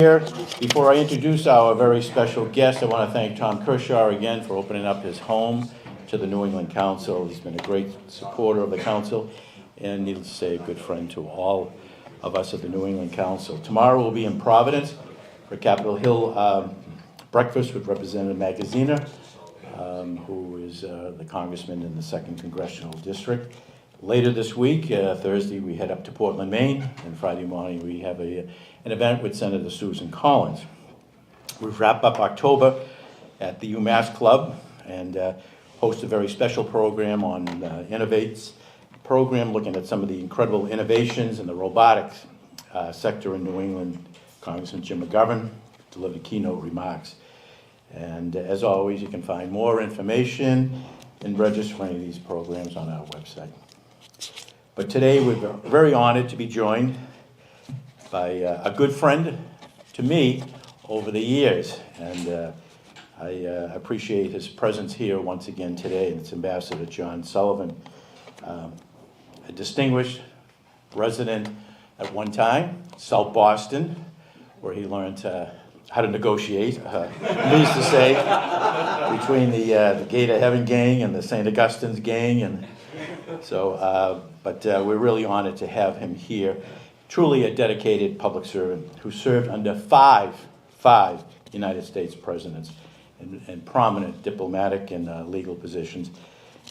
Here, before I introduce our very special guest, I want to thank Tom Kershaw again for opening up his home to the New England Council. He's been a great supporter of the council and, needless to say, a good friend to all of us at the New England Council. Tomorrow we'll be in Providence for Capitol Hill breakfast with Representative Magaziner, who is the congressman in the 2nd Congressional District. Later this week, Thursday, we head up to Portland, Maine, and Friday morning we have an event with Senator Susan Collins. We've wrapped up October at the UMass Club and host a very special program on Innovates, program looking at some of the incredible innovations in the robotics sector in New England. Congressman Jim McGovern delivered keynote remarks. And as always, you can find more information and register for any of these programs on our website. But today we're very honored to be joined by a good friend to me over the years, and I appreciate his presence here once again today. It's Ambassador John Sullivan, a distinguished resident at one time, South Boston, where he learned how to negotiate, needless to say, between the Gate of Heaven gang and the St. Augustine's gang, and so, but we're really honored to have him here. Truly a dedicated public servant who served under five United States presidents in prominent diplomatic and legal positions.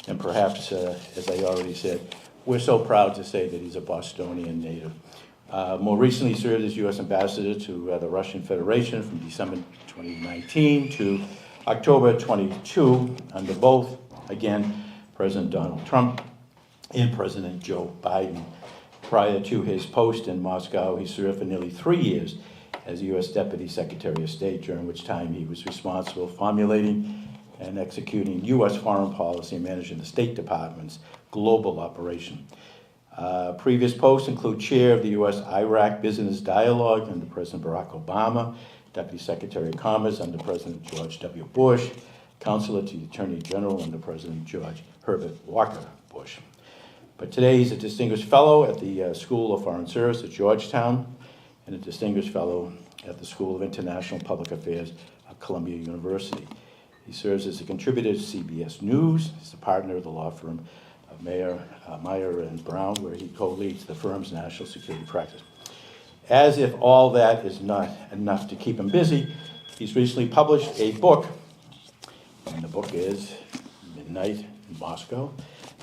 And perhaps, as I already said, we're so proud to say that he's a Bostonian native. More recently served as U.S. Ambassador to the Russian Federation from December 2019 to October 22 under both, again, President Donald Trump and President Joe Biden. Prior to his post in Moscow, he served for nearly 3 years as U.S. Deputy Secretary of State, during which time he was responsible for formulating and executing U.S. foreign policy and managing the State Department's global operation. Previous posts include Chair of the U.S.-Iraq Business Dialogue under President Barack Obama, Deputy Secretary of Commerce under President George W. Bush, Counselor to the Attorney General under President George Herbert Walker Bush. But today he's a distinguished fellow at the School of Foreign Service at Georgetown and a distinguished fellow at the School of International Public Affairs at Columbia University. He serves as a contributor to CBS News. He's a partner of the law firm of Meyer and Brown, where he co-leads the firm's national security practice. As if all that is not enough to keep him busy, he's recently published a book, and the book is Midnight in Moscow,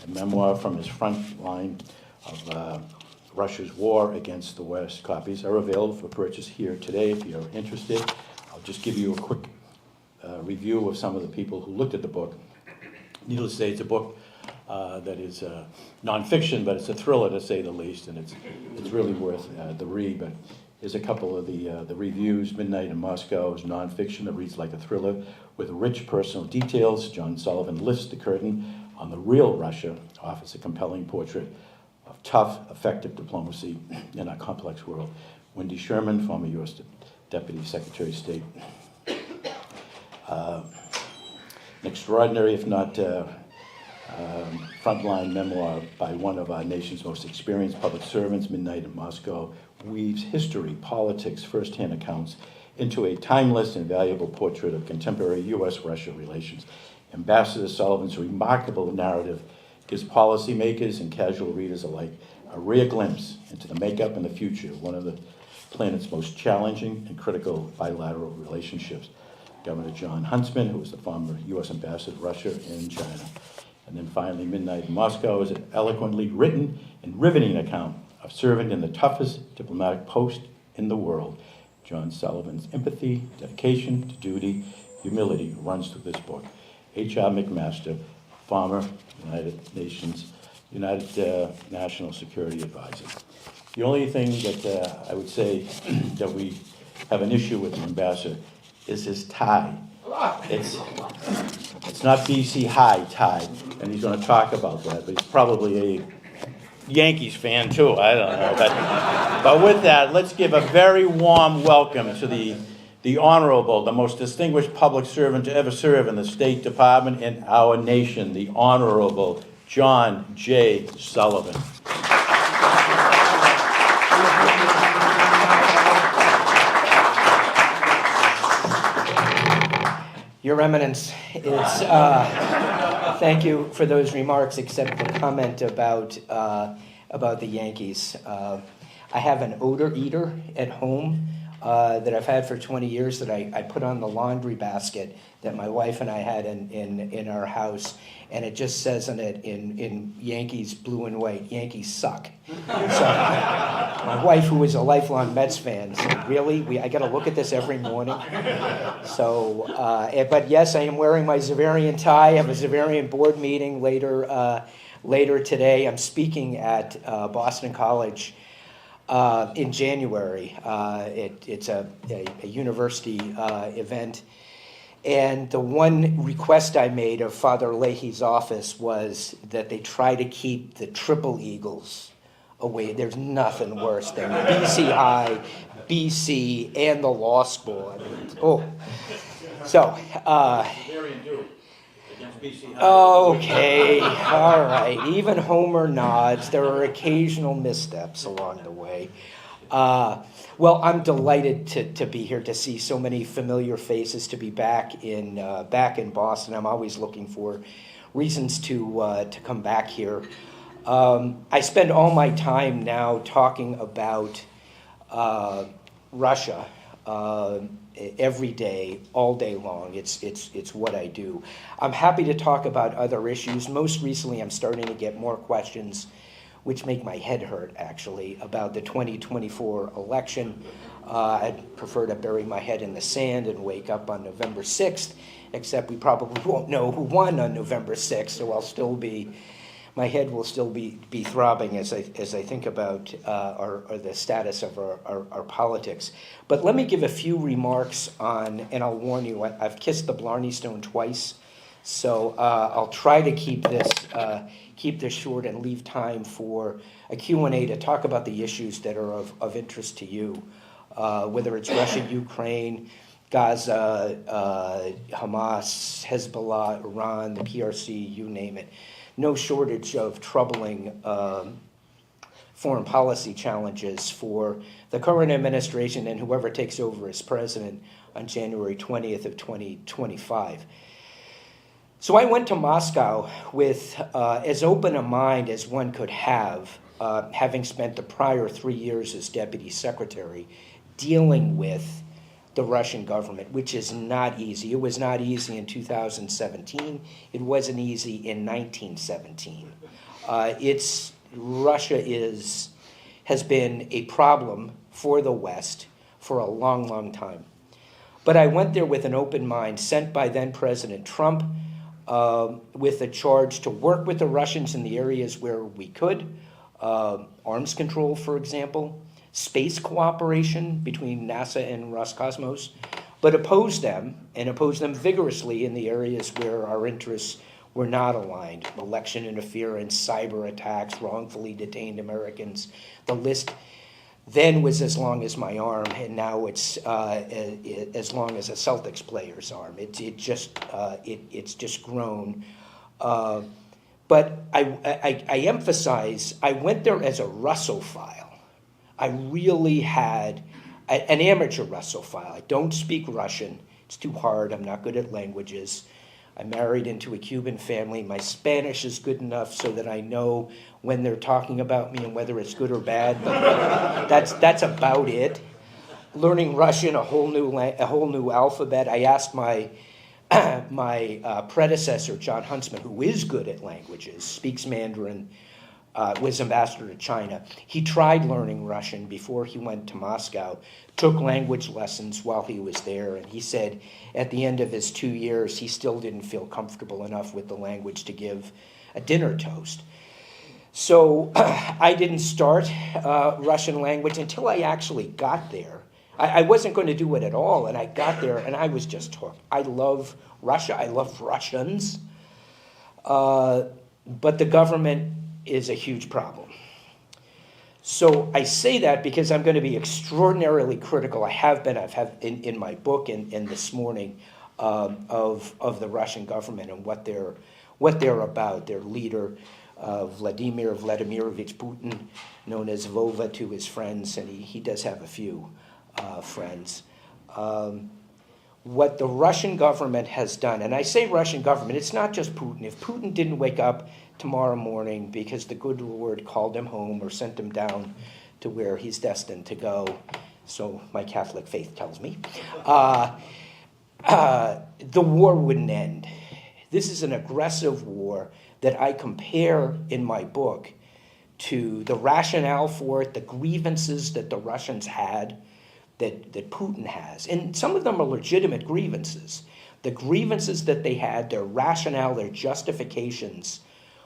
a memoir from his front line of Russia's war against the West. Copies are available for purchase here today if you're interested. I'll just give you a quick review of some of the people who looked at the book. Needless to say, it's a book that is nonfiction, but it's a thriller to say the least, and it's really worth the read. But here's a couple of the reviews. Midnight in Moscow is nonfiction that reads like a thriller with rich personal details. John Sullivan lifts the curtain on the real Russia, offers a compelling portrait of tough, effective diplomacy in a complex world. Wendy Sherman, former U.S. Deputy Secretary of State. An extraordinary, if not frontline memoir by one of our nation's most experienced public servants, Midnight in Moscow, weaves history, politics, first-hand accounts into a timeless and valuable portrait of contemporary U.S.-Russia relations. Ambassador Sullivan's remarkable narrative gives policymakers and casual readers alike a rare glimpse into the makeup and the future of one of the planet's most challenging and critical bilateral relationships. Governor John Huntsman, who was the former U.S. Ambassador to Russia and China. And then finally, Midnight in Moscow is an eloquently written and riveting account of serving in the toughest diplomatic post in the world. John Sullivan's empathy, dedication to duty, humility runs through this book. H.R. McMaster, former United National Security Advisor. The only thing that I would say that we have an issue with the ambassador is his tie. It's not BC High tie, and he's going to talk about that, but he's probably a Yankees fan too, I don't know. But with that, let's give a very warm welcome to the honorable, the most distinguished public servant to ever serve in the State Department in our nation, the Honorable John J. Sullivan. Your Eminence, thank you for those remarks, except the comment about the Yankees. I have an odor eater at home that I've had for 20 years that I put on the laundry basket that my wife and I had in our house, and it just says on it in Yankees blue and white, Yankees suck. So my wife, who is a lifelong Mets fan, said, really? I got to look at this every morning? So, but yes, I am wearing my Zavarian tie. I have a Zavarian board meeting later today. I'm speaking at Boston College in January. It's a university event. And the one request I made of Father Leahy's office was that they try to keep the triple eagles away. There's nothing worse than BC High, BC, and the law school. I mean, so. Okay, all right. Even Homer nods. There are occasional missteps along the way. Well, I'm delighted to be here, to see so many familiar faces, to be back in Boston. I'm always looking for reasons to come back here. I spend all my time now talking about Russia every day, all day long. It's what I do. I'm happy to talk about other issues. Most recently, I'm starting to get more questions, which make my head hurt, actually, about the 2024 election. I'd prefer to bury my head in the sand and wake up on November 6th, except we probably won't know who won on November 6th, so my head will still be throbbing as I think about the status of our politics. But let me give a few remarks on, and I'll warn you, I've kissed the Blarney Stone twice, so I'll try to keep this short and leave time for a Q&A to talk about the issues that are of interest to you, whether it's Russia, Ukraine, Gaza, Hamas, Hezbollah, Iran, the PRC, you name it. No shortage of troubling foreign policy challenges for the current administration and whoever takes over as president on January 20th of 2025. So I went to Moscow with as open a mind as one could have, having spent the prior 3 years as deputy secretary dealing with the Russian government, which is not easy. It was not easy in 2017. It wasn't easy in 1917. Russia has been a problem for the West for a long, long time. But I went there with an open mind, sent by then President Trump, with a charge to work with the Russians in the areas where we could, arms control, for example, space cooperation between NASA and Roscosmos, but oppose them vigorously in the areas where our interests were not aligned: election interference, cyber attacks, wrongfully detained Americans. The list then was as long as my arm, and now it's as long as a Celtics player's arm. It's just grown. But I emphasize, I went there as a Russophile. I really had an amateur Russophile. I don't speak Russian. It's too hard. I'm not good at languages. I married into a Cuban family. My Spanish is good enough so that I know when they're talking about me and whether it's good or bad. But that's about it. Learning Russian, a whole new alphabet. I asked my predecessor, John Huntsman, who is good at languages, speaks Mandarin, was ambassador to China. He tried learning Russian before he went to Moscow, took language lessons while he was there, and he said at the end of his 2 years, he still didn't feel comfortable enough with the language to give a dinner toast. So I didn't start Russian language until I actually got there. I wasn't going to do it at all, and I got there, and I was just hooked. I love Russia. I love Russians. But the government is a huge problem. So I say that because I'm going to be extraordinarily critical. I've in my book and this morning of the Russian government and what they're about. Their leader, Vladimir Vladimirovich Putin, known as Vova to his friends, and he does have a few friends. what the Russian government has done, and I say Russian government, it's not just Putin. If Putin didn't wake up tomorrow morning because the good Lord called him home or sent him down to where he's destined to go, so my Catholic faith tells me, the war wouldn't end. This is an aggressive war that I compare in my book to the rationale for it, the grievances that the Russians had, that Putin has. And some of them are legitimate grievances. The grievances that they had, their rationale, their justifications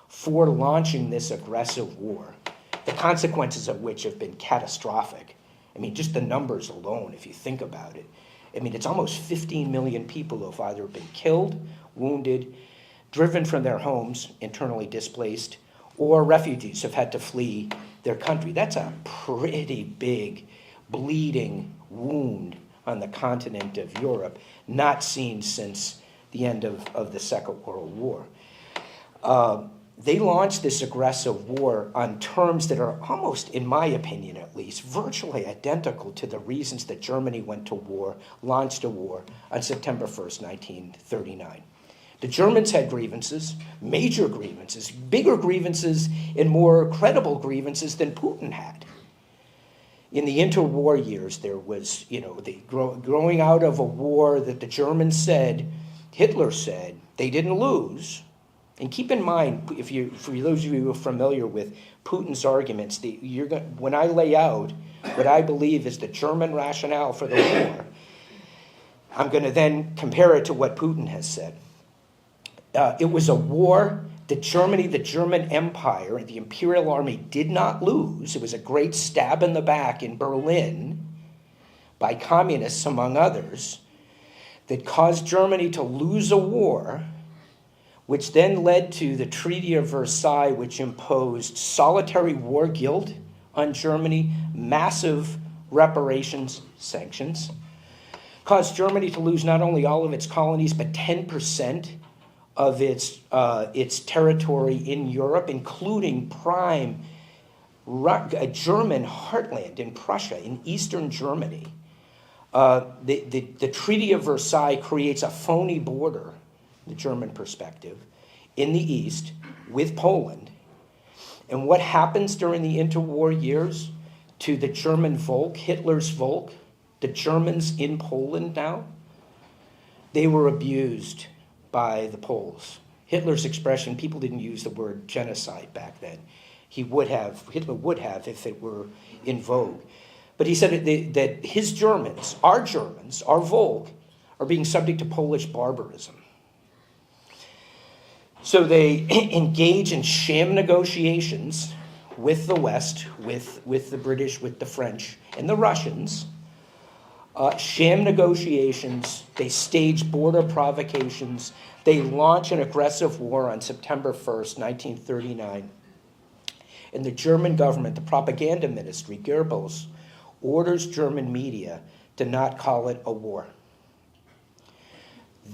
for launching this aggressive war, the consequences of which have been catastrophic. I mean, just the numbers alone, if you think about it. I mean, it's almost 15 million people who have either been killed, wounded, driven from their homes, internally displaced, or refugees have had to flee their country. That's a pretty big, bleeding wound on the continent of Europe, not seen since the end of the Second World War. They launched this aggressive war on terms that are almost, in my opinion at least, virtually identical to the reasons that Germany went to war, launched a war on September 1st, 1939. The Germans had grievances, major grievances, bigger grievances and more credible grievances than Putin had. In the interwar years, there was, the growing out of a war that the Germans said, Hitler said, they didn't lose. And keep in mind, for those of you who are familiar with Putin's arguments, when I lay out what I believe is the German rationale for the war, I'm going to then compare it to what Putin has said. It was a war that the German Empire, the Imperial Army did not lose. It was a great stab in the back in Berlin by communists, among others, that caused Germany to lose a war, which then led to the Treaty of Versailles, which imposed solitary war guilt on Germany, massive reparations, sanctions, caused Germany to lose not only all of its colonies, but 10% of its territory in Europe, including prime German heartland in Prussia, in eastern Germany. The Treaty of Versailles creates a phony border, the German perspective, in the east with Poland. And what happens during the interwar years to the German Volk, Hitler's Volk, the Germans in Poland now? They were abused by the Poles. Hitler's expression, people didn't use the word genocide back then. Hitler would have if it were in vogue. But he said that his Germans, our Volk, are being subject to Polish barbarism. So they engage in sham negotiations with the West, with the British, with the French, and the Russians. Sham negotiations, they stage border provocations, they launch an aggressive war on September 1st, 1939. And the German government, the propaganda ministry, Goebbels, orders German media to not call it a war.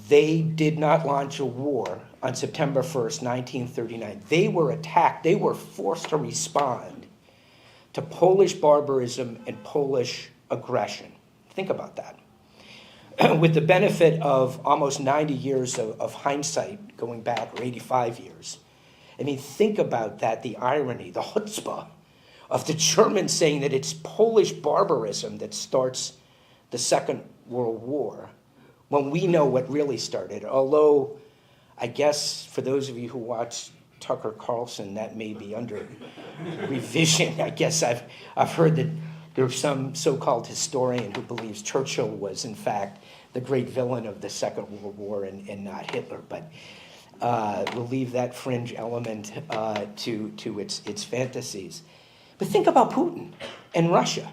They did not launch a war on September 1st, 1939. They were attacked. They were forced to respond to Polish barbarism and Polish aggression. Think about that. With the benefit of almost 90 years of hindsight going back, or 85 years. I mean, think about that, the irony, the chutzpah of the Germans saying that it's Polish barbarism that starts the Second World War, when we know what really started. Although, I guess, for those of you who watch Tucker Carlson, that may be under revision. I guess I've heard that there's some so-called historian who believes Churchill was, in fact, the great villain of the Second World War and not Hitler. But we'll leave that fringe element to its fantasies. But think about Putin and Russia.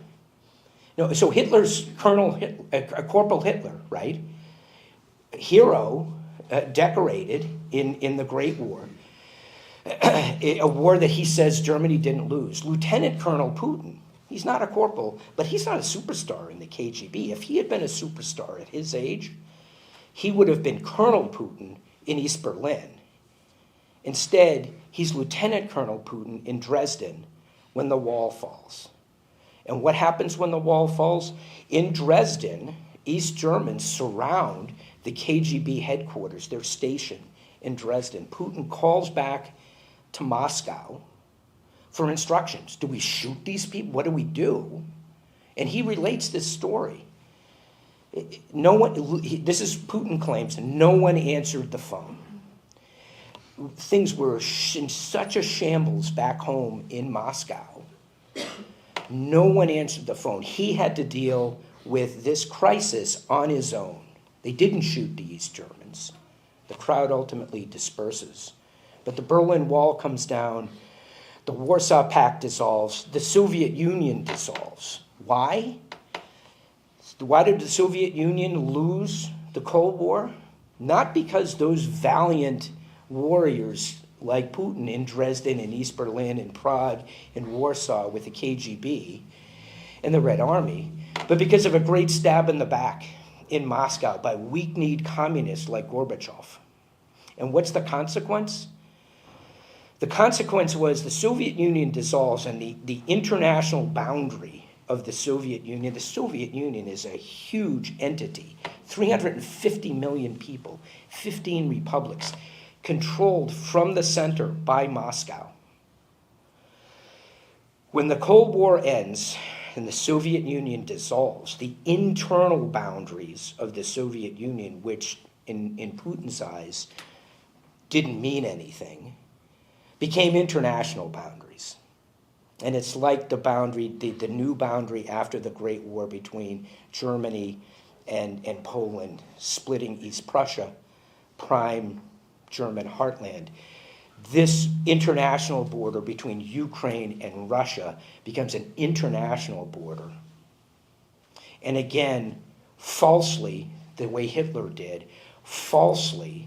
So Hitler's Corporal Hitler, right? Hero, decorated in the Great War. A war that he says Germany didn't lose. Lieutenant Colonel Putin, he's not a corporal, but he's not a superstar in the KGB. If he had been a superstar at his age, he would have been Colonel Putin in East Berlin. Instead, he's Lieutenant Colonel Putin in Dresden when the wall falls. And what happens when the wall falls? In Dresden, East Germans surround the KGB headquarters, their station in Dresden. Putin calls back to Moscow for instructions. Do we shoot these people? What do we do? And he relates this story. No one, this is Putin claims, no one answered the phone. Things were in such a shambles back home in Moscow. No one answered the phone. He had to deal with this crisis on his own. They didn't shoot the East Germans. The crowd ultimately disperses. But the Berlin Wall comes down, the Warsaw Pact dissolves, the Soviet Union dissolves. Why? Why did the Soviet Union lose the Cold War? Not because those valiant warriors like Putin in Dresden, in East Berlin, in Prague, in Warsaw with the KGB and the Red Army, but because of a great stab in the back in Moscow by weak-kneed communists like Gorbachev. And what's the consequence? The consequence was the Soviet Union dissolves, and the international boundary of the Soviet Union is a huge entity, 350 million people, 15 republics, controlled from the center by Moscow. When the Cold War ends and the Soviet Union dissolves, the internal boundaries of the Soviet Union, which in Putin's eyes didn't mean anything, became international boundaries. And it's like the boundary, the new boundary after the Great War between Germany and Poland, splitting East Prussia, prime German heartland. This international border between Ukraine and Russia becomes an international border. And again, falsely, the way Hitler did, falsely,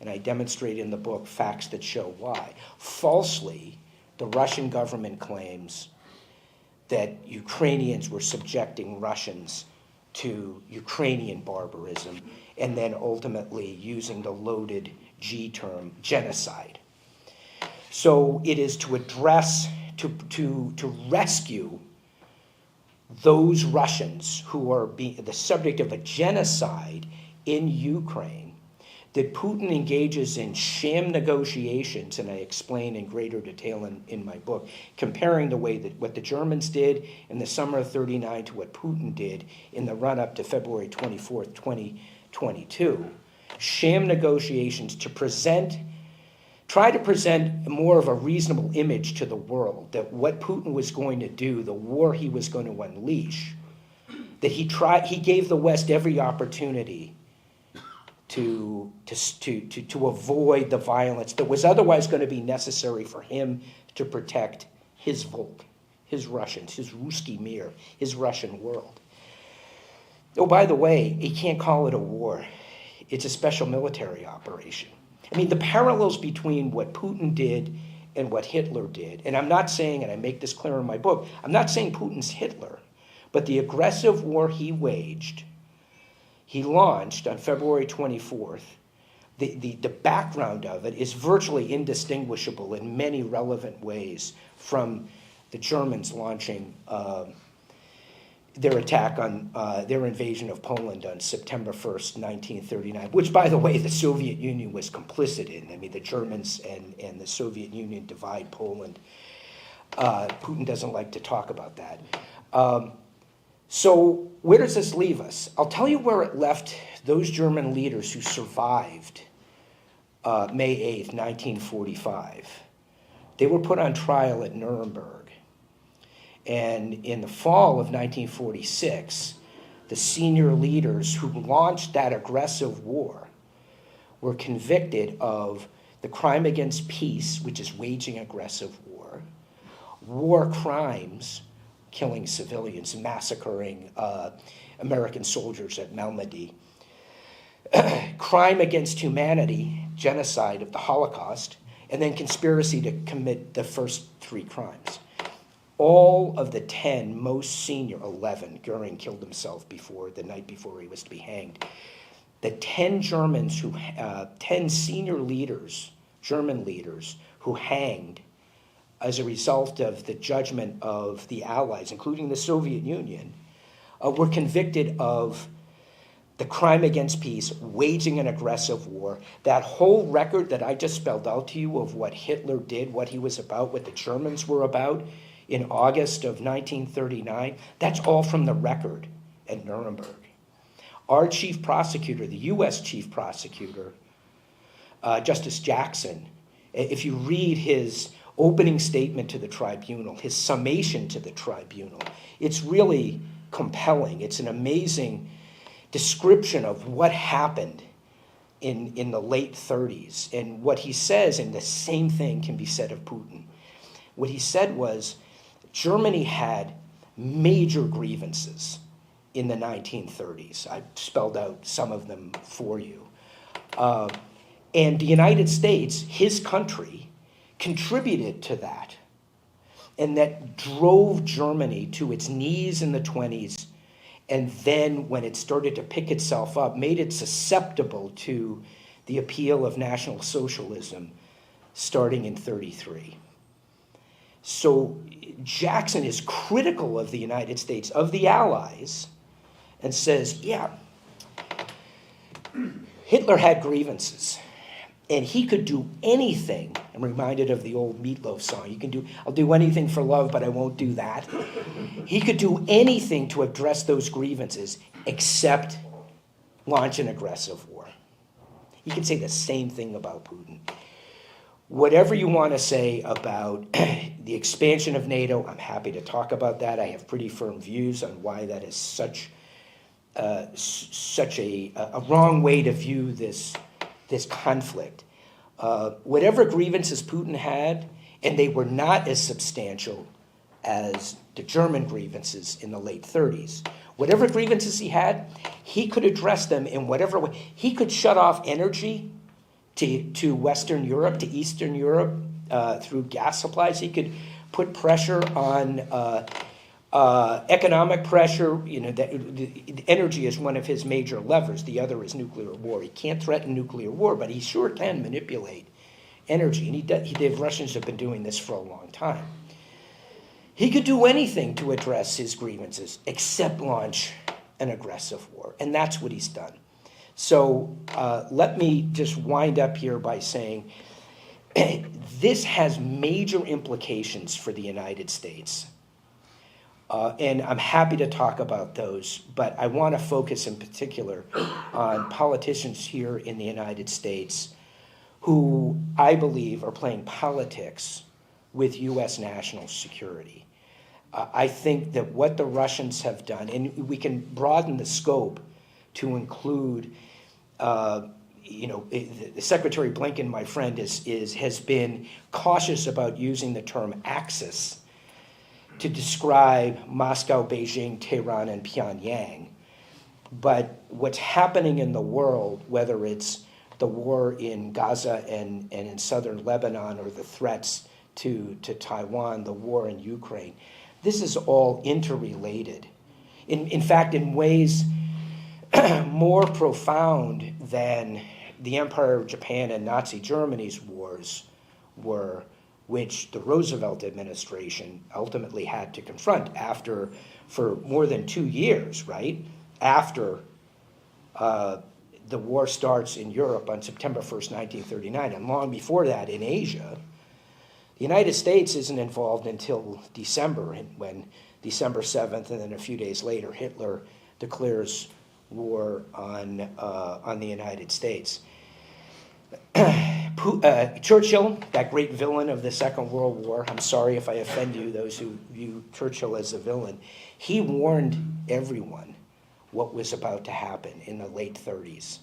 and I demonstrate in the book facts that show why, falsely, the Russian government claims that Ukrainians were subjecting Russians to Ukrainian barbarism, and then ultimately using the loaded G term, genocide. So it is to address, to rescue those Russians who are being the subject of a genocide in Ukraine, that Putin engages in sham negotiations, and I explain in greater detail in my book, comparing the way that what the Germans did in the summer of '39 to what Putin did in the run-up to February 24th, 2022. Sham negotiations to try to present more of a reasonable image to the world, that what Putin was going to do, the war he was going to unleash, that he gave the West every opportunity to avoid the violence that was otherwise going to be necessary for him to protect his Volk, his Russians, his Ruski Mir, his Russian world. Oh, by the way, he can't call it a war. It's a special military operation. I mean, the parallels between what Putin did and what Hitler did, and I'm not saying, and I make this clear in my book, I'm not saying Putin's Hitler, but the aggressive war he waged, he launched on February 24th. The background of it is virtually indistinguishable in many relevant ways from the Germans launching their attack on their invasion of Poland on September 1st, 1939, which, by the way, the Soviet Union was complicit in. I mean, the Germans and the Soviet Union divide Poland. Putin doesn't like to talk about that. So where does this leave us? I'll tell you where it left those German leaders who survived May 8th, 1945. They were put on trial at Nuremberg. And in the fall of 1946, the senior leaders who launched that aggressive war were convicted of the crime against peace, which is waging aggressive war crimes, killing civilians, massacring American soldiers at Malmedy, crime against humanity, genocide of the Holocaust, and then conspiracy to commit the first 3 crimes. All of the 10 most senior, 11, Goering killed himself the night before he was to be hanged. The 10 10 senior leaders, German leaders, who hanged as a result of the judgment of the Allies, including the Soviet Union, were convicted of the crime against peace, waging an aggressive war. That whole record that I just spelled out to you of what Hitler did, what he was about, what the Germans were about in August of 1939, that's all from the record at Nuremberg. Our chief prosecutor, the U.S. chief prosecutor, Justice Jackson, if you read his opening statement to the tribunal, his summation to the tribunal, it's really compelling. It's an amazing description of what happened in the late 30s. And what he says, and the same thing can be said of Putin, what he said was Germany had major grievances in the 1930s. I spelled out some of them for you. And the United States, his country, contributed to that. And that drove Germany to its knees in the 20s. And then when it started to pick itself up, made it susceptible to the appeal of National Socialism starting in 1933. So Jackson is critical of the United States, of the Allies, and says, yeah, Hitler had grievances, and he could do anything. I'm reminded of the old Meatloaf song. I'll do anything for love, but I won't do that. He could do anything to address those grievances except launch an aggressive war. You can say the same thing about Putin. Whatever you want to say about the expansion of NATO, I'm happy to talk about that. I have pretty firm views on why that is such a wrong way to view this conflict. Whatever grievances Putin had, and they were not as substantial as the German grievances in the late 30s. Whatever grievances he had, he could address them in whatever way. He could shut off energy to Western Europe, to Eastern Europe, through gas supplies. He could put pressure on economic pressure. The energy is one of his major levers. The other is nuclear war. He can't threaten nuclear war, but he sure can manipulate energy. And the Russians have been doing this for a long time. He could do anything to address his grievances except launch an aggressive war. And that's what he's done. So let me just wind up here by saying this has major implications for the United States. And I'm happy to talk about those, but I want to focus in particular on politicians here in the United States who I believe are playing politics with U.S. national security. I think that what the Russians have done, and we can broaden the scope to include, Secretary Blinken, my friend, has been cautious about using the term Axis to describe Moscow, Beijing, Tehran, and Pyongyang. But what's happening in the world, whether it's the war in Gaza and in southern Lebanon, or the threats to Taiwan, the war in Ukraine, this is all interrelated. In fact, in ways more profound than the Empire of Japan and Nazi Germany's wars were, which the Roosevelt administration ultimately had to confront for more than 2 years, right? After the war starts in Europe on September 1st, 1939, and long before that in Asia. The United States isn't involved until December, when December 7th, and then a few days later, Hitler declares war on the United States. Churchill, that great villain of the Second World War, I'm sorry if I offend you, those who view Churchill as a villain, he warned everyone what was about to happen in the late 30s.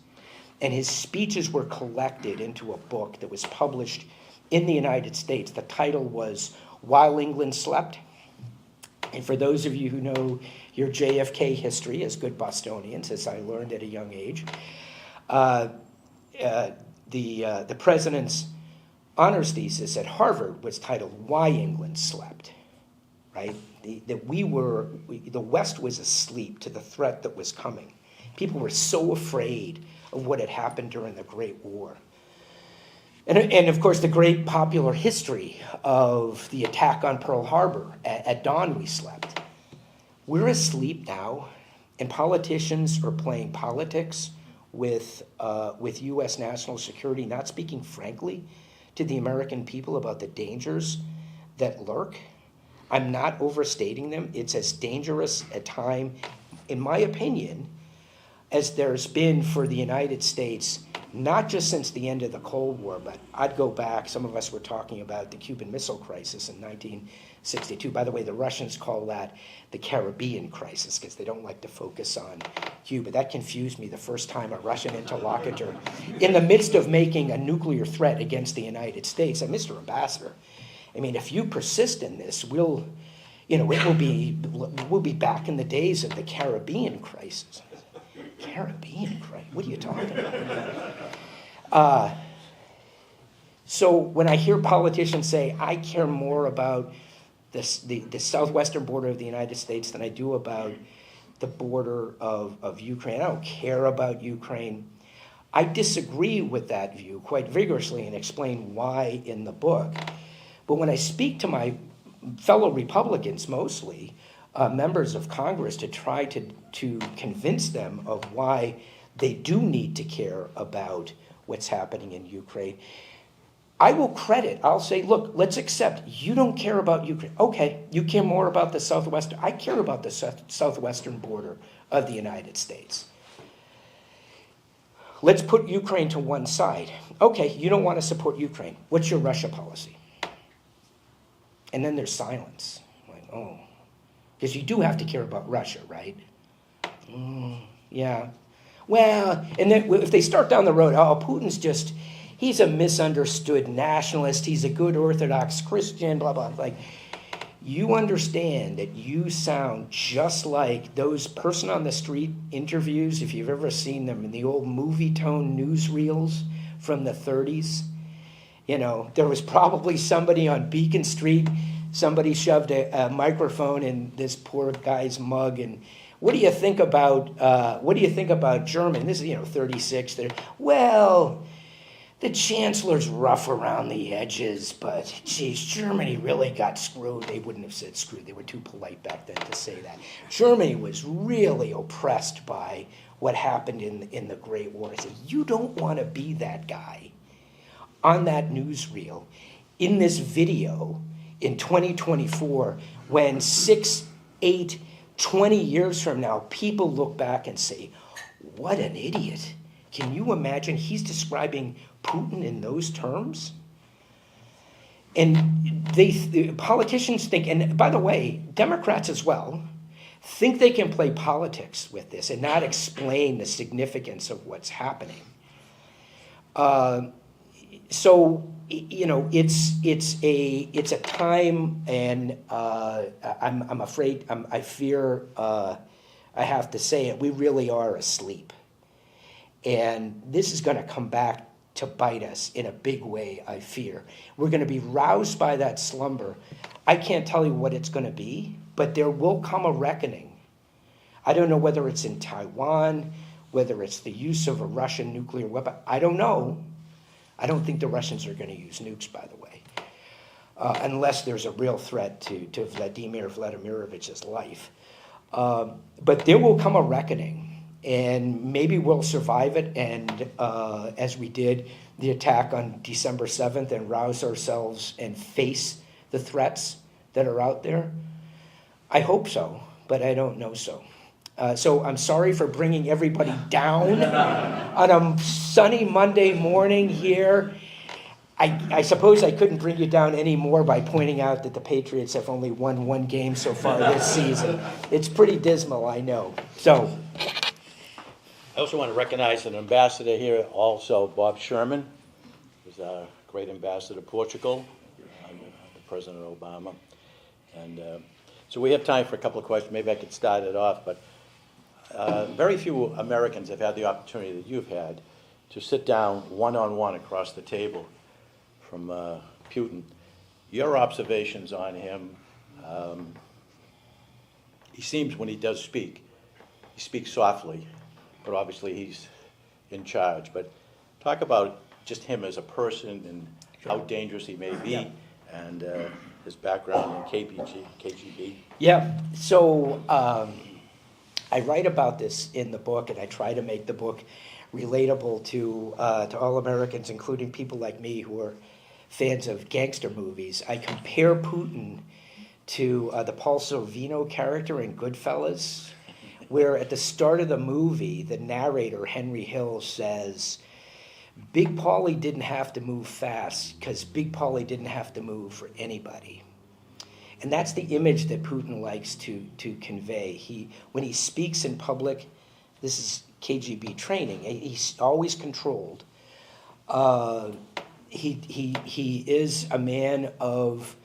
And his speeches were collected into a book that was published in the United States. The title was While England Slept. And for those of you who know your JFK history as good Bostonians, as I learned at a young age, the president's honors thesis at Harvard was titled Why England Slept, right? The West was asleep to the threat that was coming. People were so afraid of what had happened during the Great War. And of course, the great popular history of the attack on Pearl Harbor. At dawn we slept. We're asleep now, And politicians are playing politics with U.S. national security, not speaking frankly to the American people about the dangers that lurk. I'm not overstating them. It's as dangerous a time, in my opinion, as there's been for the United States, not just since the end of the Cold War, but I'd go back. Some of us were talking about the Cuban Missile Crisis in 1962. By the way, the Russians call that the Caribbean crisis because they don't like to focus on Cuba. That confused me the first time a Russian interlocutor, in the midst of making a nuclear threat against the United States, said, Mr. Ambassador, I mean, if you persist in this, we'll be back in the days of the Caribbean crisis. Caribbean crisis? What are you talking about? So when I hear politicians say, I care more about the southwestern border of the United States than I do about the border of Ukraine, I don't care about Ukraine. I disagree with that view quite vigorously and explain why in the book. But when I speak to my fellow Republicans, mostly, members of Congress, to try to convince them of why they do need to care about what's happening in Ukraine, I'll say, look, let's accept you don't care about Ukraine. Okay, you care more about the southwestern. I care about the southwestern border of the United States. Let's put Ukraine to one side. Okay, you don't want to support Ukraine. What's your Russia policy? And then there's silence. Like, oh, because you do have to care about Russia, right? Yeah. Well, and then if they start down the road, oh, Putin's he's a misunderstood nationalist. He's a good Orthodox Christian, blah, blah. Like, you understand that you sound just like those person on the street interviews, if you've ever seen them in the old movie tone newsreels from the 30s. You know, there was probably somebody on Beacon Street, somebody shoved a microphone in this poor guy's mug, and what do you think about Germany? This is 36. Well, the chancellor's rough around the edges, but geez, Germany really got screwed. They wouldn't have said screwed. They were too polite back then to say that. Germany was really oppressed by what happened in the Great War. I said, you don't want to be that guy on that newsreel in this video in 2024 when 6, 8, 20 years from now, people look back and say, what an idiot. Can you imagine he's describing Putin in those terms? And the politicians think, and by the way, Democrats as well, think they can play politics with this and not explain the significance of what's happening. So it's a time, and I'm afraid, I fear, I have to say it, we really are asleep. And this is going to come back to bite us in a big way, I fear. We're going to be roused by that slumber. I can't tell you what it's going to be, but there will come a reckoning. I don't know whether it's in Taiwan, whether it's the use of a Russian nuclear weapon. I don't know. I don't think the Russians are going to use nukes, by the way, unless there's a real threat to Vladimir Vladimirovich's life. But there will come a reckoning, and maybe we'll survive it, and as we did the attack on December 7th, and rouse ourselves and face the threats that are out there. I hope so, but I don't know so. So I'm sorry for bringing everybody down on a sunny Monday morning here. I suppose I couldn't bring you down any more by pointing out that the Patriots have only won one game so far this season. It's pretty dismal, I know. So I also want to recognize an ambassador here, also Bob Sherman, who's a great ambassador to Portugal, under President Obama. And so we have time for a couple of questions. Maybe I could start it off, but very few Americans have had the opportunity that you've had to sit down one-on-one across the table from Putin. Your observations on him, he seems, when he does speak, he speaks softly, but obviously he's in charge. But talk about just him as a person and how dangerous he may be, and his background in KGB. yeah, so I write about this in the book, and I try to make the book relatable to all Americans, including people like me who are fans of gangster movies. I compare Putin to the Paul Sorvino character in Goodfellas, where at the start of the movie, the narrator, Henry Hill, says, Big Paulie didn't have to move fast because Big Paulie didn't have to move for anybody. And that's the image that Putin likes to convey. When he speaks in public, this is KGB training. He's always controlled. He is a man of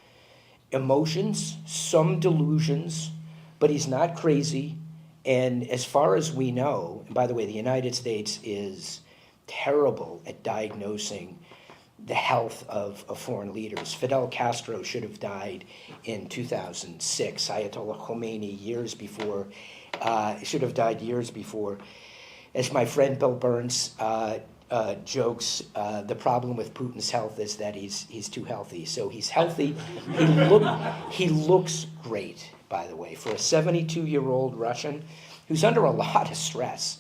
emotions, some delusions, but he's not crazy. And as far as we know, and by the way, the United States is terrible at diagnosing the health of foreign leaders. Fidel Castro should have died in 2006. Ayatollah Khomeini should have died years before. As my friend Bill Burns jokes, the problem with Putin's health is that he's too healthy. So he's healthy. He looks great, by the way, for a 72-year-old Russian who's under a lot of stress,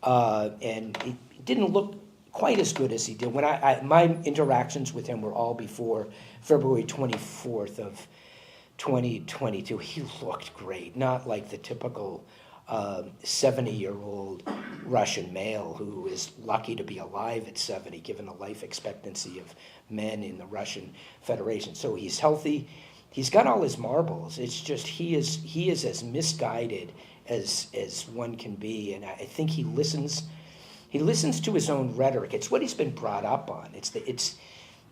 and he didn't look quite as good as he did. When my interactions with him were all before February 24th of 2022. He looked great, not like the typical 70-year-old Russian male who is lucky to be alive at 70, given the life expectancy of men in the Russian Federation. So he's healthy. He's got all his marbles. It's just he is as misguided as one can be, and I think he listens to his own rhetoric. It's what he's been brought up on.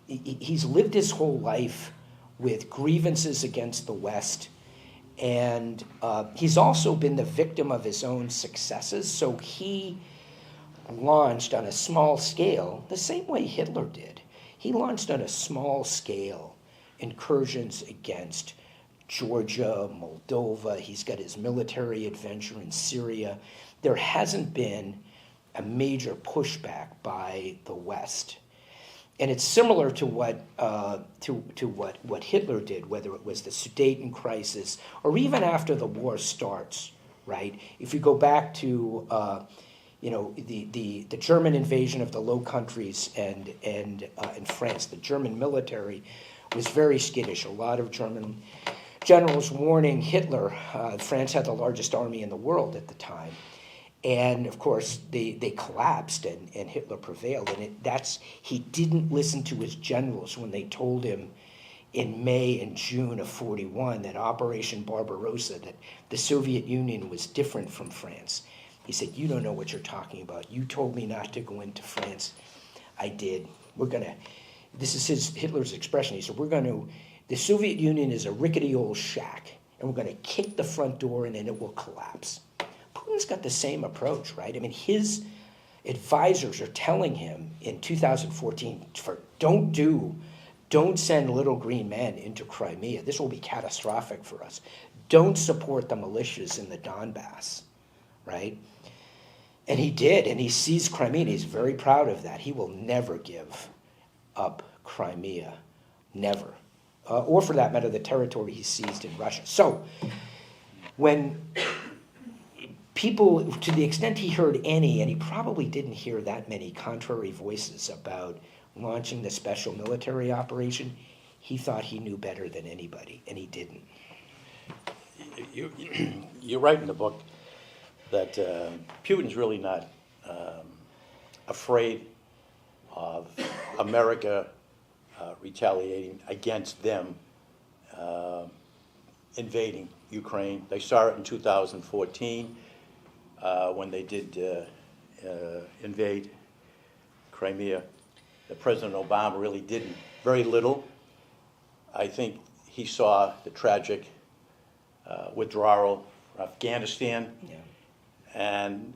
He's lived his whole life with grievances against the West, and he's also been the victim of his own successes. So he launched on a small scale, the same way Hitler did. He launched on a small scale incursions against Georgia, Moldova. He's got his military adventure in Syria. There hasn't been a major pushback by the West, and it's similar to what Hitler did, whether it was the Sudeten crisis or even after the war starts. Right? If you go back to the German invasion of the Low Countries and in France, the German military was very skittish. A lot of German generals warning Hitler. France had the largest army in the world at the time. And of course, they collapsed and Hitler prevailed. And he didn't listen to his generals when they told him in May and June of 1941 that Operation Barbarossa, that the Soviet Union was different from France. He said, "You don't know what you're talking about. You told me not to go into France. I did. This is Hitler's expression. He said, the Soviet Union is a rickety old shack, and we're going to kick the front door and then it will collapse." Putin's got the same approach, right? I mean, his advisors are telling him in 2014, don't send little green men into Crimea. This will be catastrophic for us. Don't support the militias in the Donbass, right? And he did, and he seized Crimea, and he's very proud of that. He will never give up Crimea, never. Or for that matter, the territory he seized in Russia. So when people, to the extent he heard any, and he probably didn't hear that many contrary voices about launching the special military operation, he thought he knew better than anybody, and he didn't. You write in the book that Putin's really not afraid of America retaliating against them invading Ukraine. They saw it in 2014 when they did invade Crimea. President Obama really did very little. I think he saw the tragic withdrawal from Afghanistan, and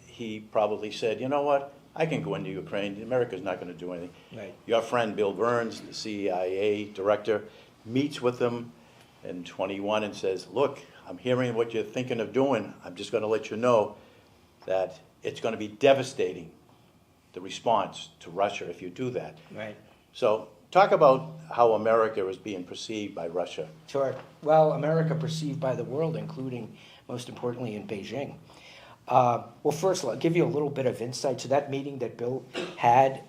he probably said, you know what, I can go into Ukraine. America's not going to do anything. Right. Your friend Bill Burns, the CIA director, meets with them in 21 and says, look, I'm hearing what you're thinking of doing. I'm just going to let you know that it's going to be devastating, the response to Russia, if you do that. Right. So talk about how America is being perceived by Russia. Sure. Well, America perceived by the world, including most importantly in Beijing. Well, first, I'll give you a little bit of insight. So that meeting that Bill had,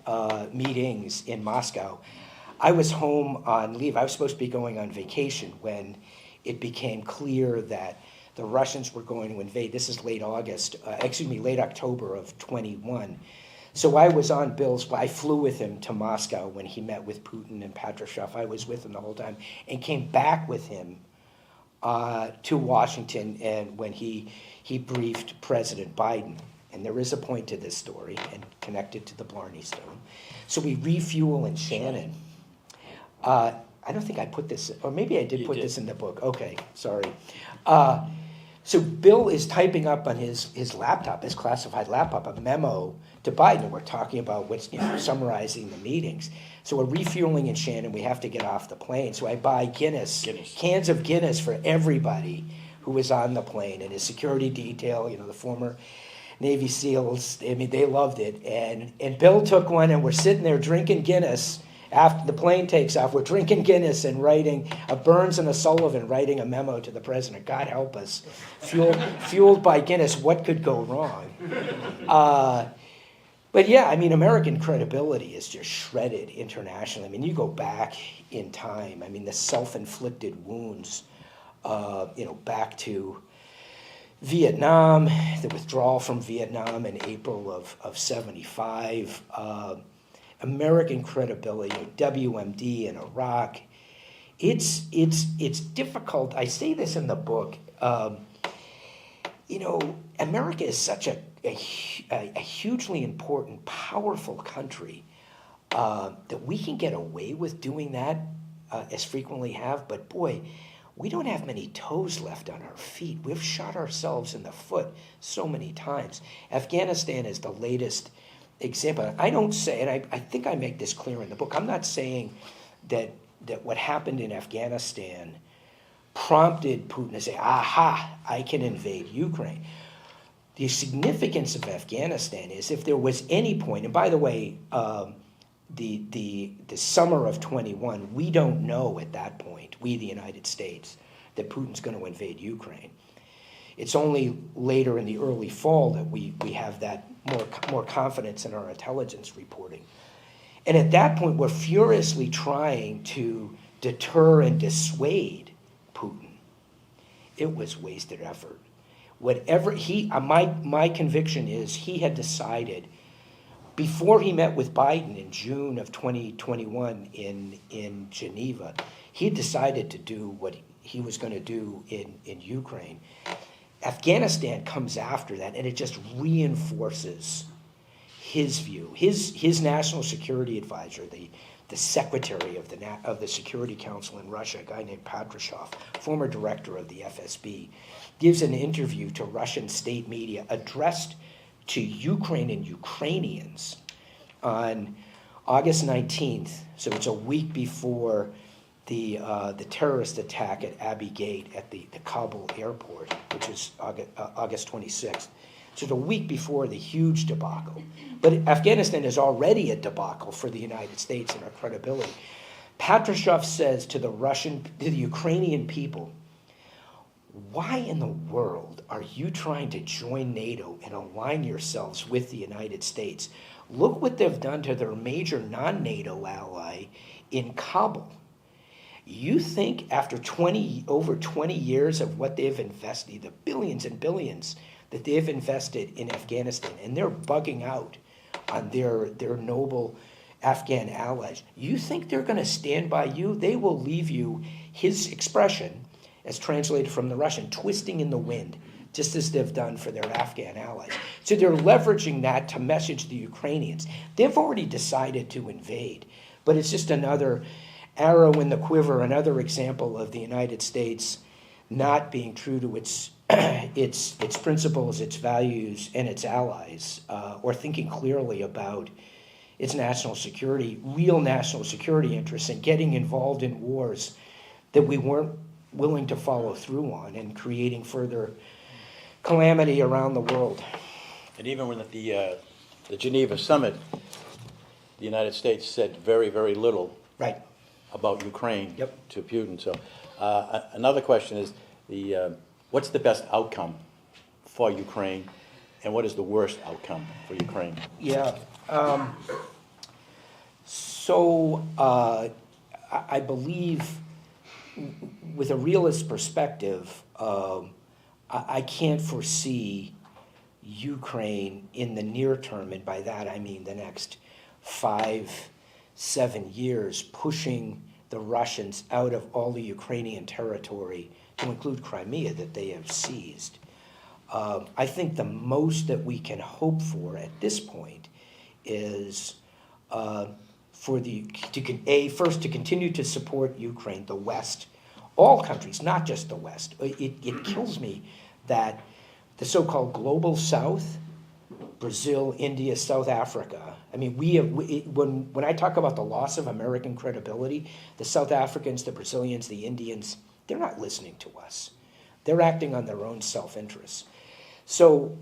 meetings in Moscow, I was home on leave. I was supposed to be going on vacation when it became clear that the Russians were going to invade. This is late October of 21. So I was on I flew with him to Moscow when he met with Putin and Patrushev. I was with him the whole time and came back with him to Washington, and when he briefed President Biden. And there is a point to this story and connected to the Blarney Stone. So we refuel in Shannon. I don't think I put this, or maybe I did put this in the book. Okay, sorry. So Bill is typing up on his laptop, his classified laptop, a memo to Biden. We're talking about summarizing the meetings. So we're refueling in Shannon. We have to get off the plane. So I buy cans of Guinness for everybody who was on the plane, and his security detail, the former Navy SEALs. I mean, they loved it. And Bill took one, and we're sitting there drinking Guinness. After the plane takes off, we're drinking Guinness and writing a Burns and a Sullivan writing a memo to the president. God help us, fueled by Guinness. What could go wrong? But yeah, I mean, American credibility is just shredded internationally. I mean, you go back in time. I mean, the self-inflicted wounds, back to Vietnam, the withdrawal from Vietnam in April of 75. American credibility, WMD in Iraq. It's difficult. I say this in the book. America is such a hugely important, powerful country that we can get away with doing that as frequently have. But boy, we don't have many toes left on our feet. We've shot ourselves in the foot so many times. Afghanistan is the latest example. I don't say, and I think I make this clear in the book, I'm not saying that what happened in Afghanistan prompted Putin to say, aha, I can invade Ukraine. The significance of Afghanistan is if there was any point, and by the way, the summer of 21, we don't know at that point, we the United States, that Putin's going to invade Ukraine. It's only later in the early fall that we have that more confidence in our intelligence reporting. And at that point, we're furiously trying to deter and dissuade Putin. It was wasted effort. Whatever my conviction is, he had decided before he met with Biden in June of 2021 in Geneva, he decided to do what he was going to do in Ukraine. Afghanistan comes after that, and it just reinforces his view. His national security advisor, the secretary of the Security Council in Russia, a guy named Patrushev, former director of the FSB, gives an interview to Russian state media addressed to Ukraine and Ukrainians on August 19th. So it's a week before the terrorist attack at Abbey Gate at the Kabul airport, which is August 26th. So it's a week before the huge debacle. But Afghanistan is already a debacle for the United States and our credibility. Patrushev says to the Ukrainian people, why in the world are you trying to join NATO and align yourselves with the United States? Look what they've done to their major non-NATO ally in Kabul. You think after over 20 years of what they've invested, the billions and billions that they've invested in Afghanistan, and they're bugging out on their noble Afghan allies, you think they're going to stand by you? They will leave you, his expression, as translated from the Russian, twisting in the wind, just as they've done for their Afghan allies. So they're leveraging that to message the Ukrainians. They've already decided to invade, but it's just another arrow in the quiver, another example of the United States not being true to its principles, its values, and its allies, or thinking clearly about its national security, real national security interests, and getting involved in wars that we weren't willing to follow through on, and creating further calamity around the world. And even when at the Geneva summit, the United States said very, very little about Ukraine Yep. to Putin. So another question is, what's the best outcome for Ukraine, and what is the worst outcome for Ukraine? Yeah. I believe, with a realist perspective, I can't foresee Ukraine in the near term, and by that I mean the next 5-7 years, pushing the Russians out of all the Ukrainian territory, to include Crimea, that they have seized. I think the most that we can hope for at this point is first to continue to support Ukraine, the West, all countries, not just the West. It kills me that the so-called global South, Brazil, India, South Africa. I mean, when I talk about the loss of American credibility, the South Africans, the Brazilians, the Indians, they're not listening to us. They're acting on their own self-interest. So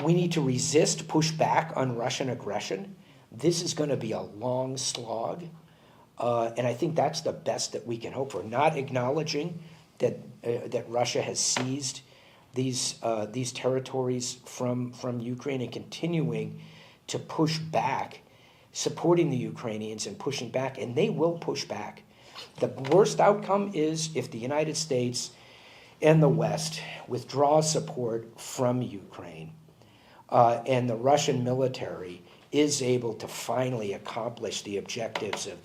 we need to resist, push back on Russian aggression. This is going to be a long slog, and I think that's the best that we can hope for. Not acknowledging that Russia has seized these territories from Ukraine, and continuing to push back, supporting the Ukrainians and pushing back, and they will push back. The worst outcome is if the United States and the West withdraw support from Ukraine, and the Russian military is able to finally accomplish the objectives of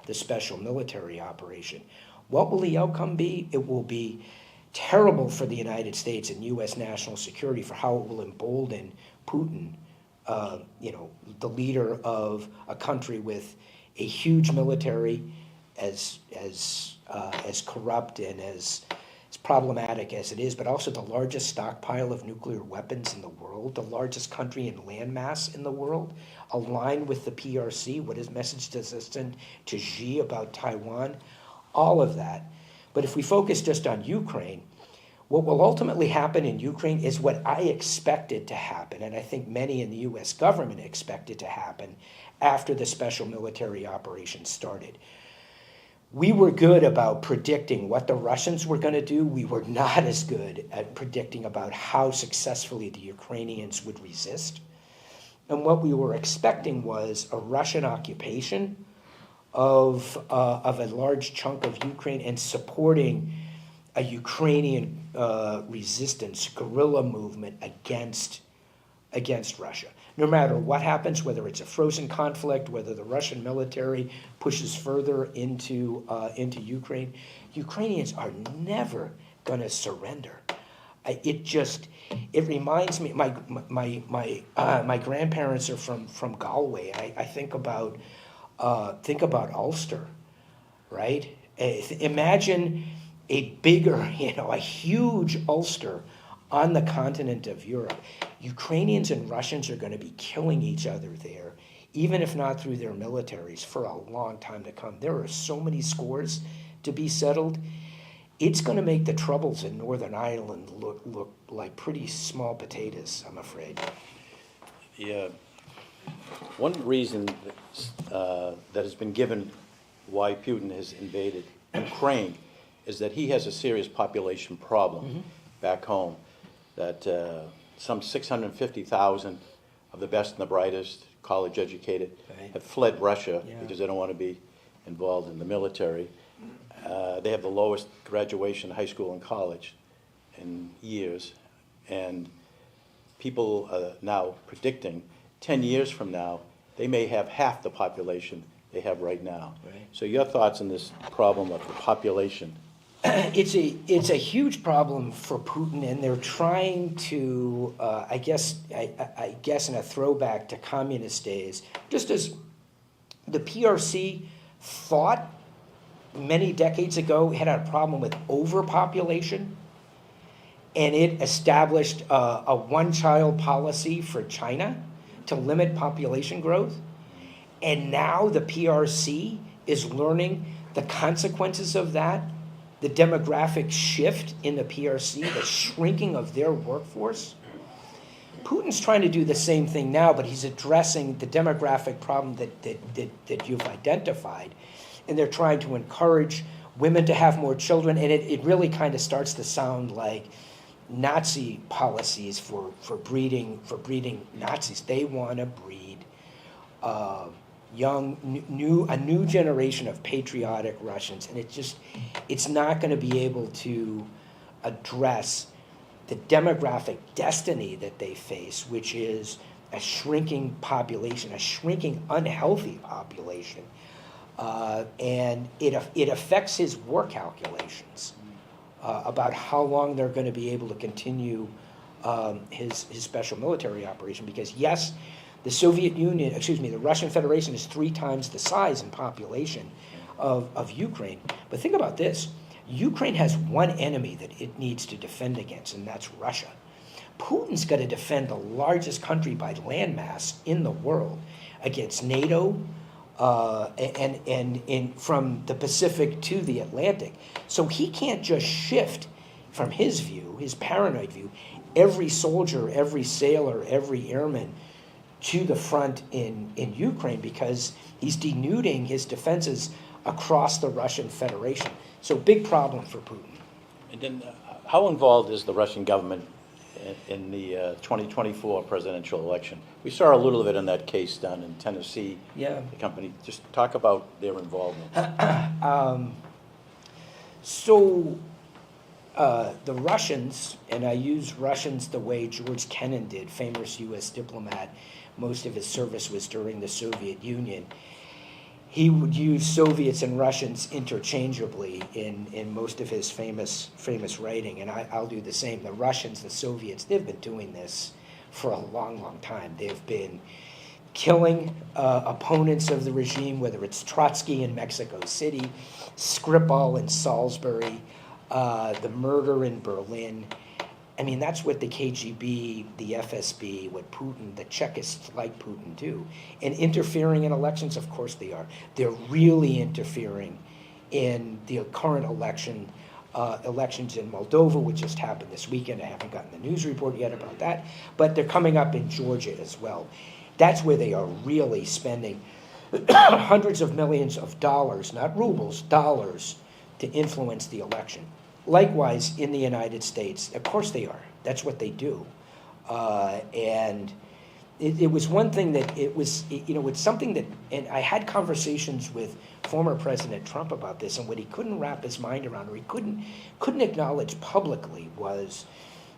the special military operation. What will the outcome be? It will be terrible for the United States and U.S. national security, for how it will embolden Putin, the leader of a country with a huge military, as corrupt and as problematic as it is, but also the largest stockpile of nuclear weapons in the world, the largest country in landmass in the world, aligned with the PRC. What his message does this send to Xi about Taiwan? All of that. But if we focus just on Ukraine, what will ultimately happen in Ukraine is what I expected to happen, and I think many in the U.S. government expected to happen after the special military operation started. We were good about predicting what the Russians were going to do. We were not as good at predicting about how successfully the Ukrainians would resist. And what we were expecting was a Russian occupation of a large chunk of Ukraine, and supporting a Ukrainian resistance, guerrilla movement against Russia. No matter what happens, whether it's a frozen conflict, whether the Russian military pushes further into Ukraine, Ukrainians are never going to surrender. It reminds me. My grandparents are from Galway. I think about Ulster, right? Imagine a huge Ulster on the continent of Europe. Ukrainians and Russians are going to be killing each other there, even if not through their militaries, for a long time to come. There are so many scores to be settled. It's going to make the troubles in Northern Ireland look like pretty small potatoes, I'm afraid. Yeah. One reason that has been given why Putin has invaded Ukraine is that he has a serious population problem back home, that some 650,000 of the best and the brightest, college educated, have fled Russia because they don't want to be involved in the military. They have the lowest graduation high school and college in years, and people are now predicting 10 years from now they may have half the population they have right now. Right. So your thoughts on this problem of the population? It's a huge problem for Putin, and they're trying to, I guess in a throwback to communist days, just as the PRC thought many decades ago had a problem with overpopulation, and it established a one-child policy for China to limit population growth. And now the PRC is learning the consequences of that, the demographic shift in the PRC, the shrinking of their workforce. Putin's trying to do the same thing now, but he's addressing the demographic problem that you've identified. And they're trying to encourage women to have more children, and it really kind of starts to sound like Nazi policies for breeding Nazis. They want to breed a new generation of patriotic Russians, and it's not going to be able to address the demographic destiny that they face, which is a shrinking population, a shrinking unhealthy population, and it affects his war calculations about how long they're going to be able to continue his special military operation. Because yes, the Russian Federation is 3 times the size and population of Ukraine. But think about this. Ukraine has one enemy that it needs to defend against, and that's Russia. Putin's got to defend the largest country by landmass in the world against NATO, and from the Pacific to the Atlantic. So he can't just shift from his view, his paranoid view, every soldier, every sailor, every airman to the front in Ukraine, because he's denuding his defenses across the Russian Federation. So big problem for Putin. And then, how involved is the Russian government in the 2024 presidential election? We saw a little of it in that case down in Tennessee. Yeah. The company. Just talk about their involvement. The Russians, and I use Russians the way George Kennan did, famous U.S. diplomat. Most of his service was during the Soviet Union. He would use Soviets and Russians interchangeably in most of his famous writing, and I'll do the same. The Russians, the Soviets, they've been doing this for a long, long time. They've been killing opponents of the regime, whether it's Trotsky in Mexico City, Skripal in Salisbury, the murder in Berlin. I mean, that's what the KGB, the FSB, what Putin, the Chekists like Putin do. And interfering in elections, of course they are. They're really interfering in the current elections in Moldova, which just happened this weekend. I haven't gotten the news report yet about that. But they're coming up in Georgia as well. That's where they are really spending hundreds of millions of dollars, not rubles, dollars, to influence the election. Likewise, in the United States, of course they are. That's what they do. And it was one thing that it's something that, and I had conversations with former President Trump about this, and what he couldn't wrap his mind around, or he couldn't acknowledge publicly, was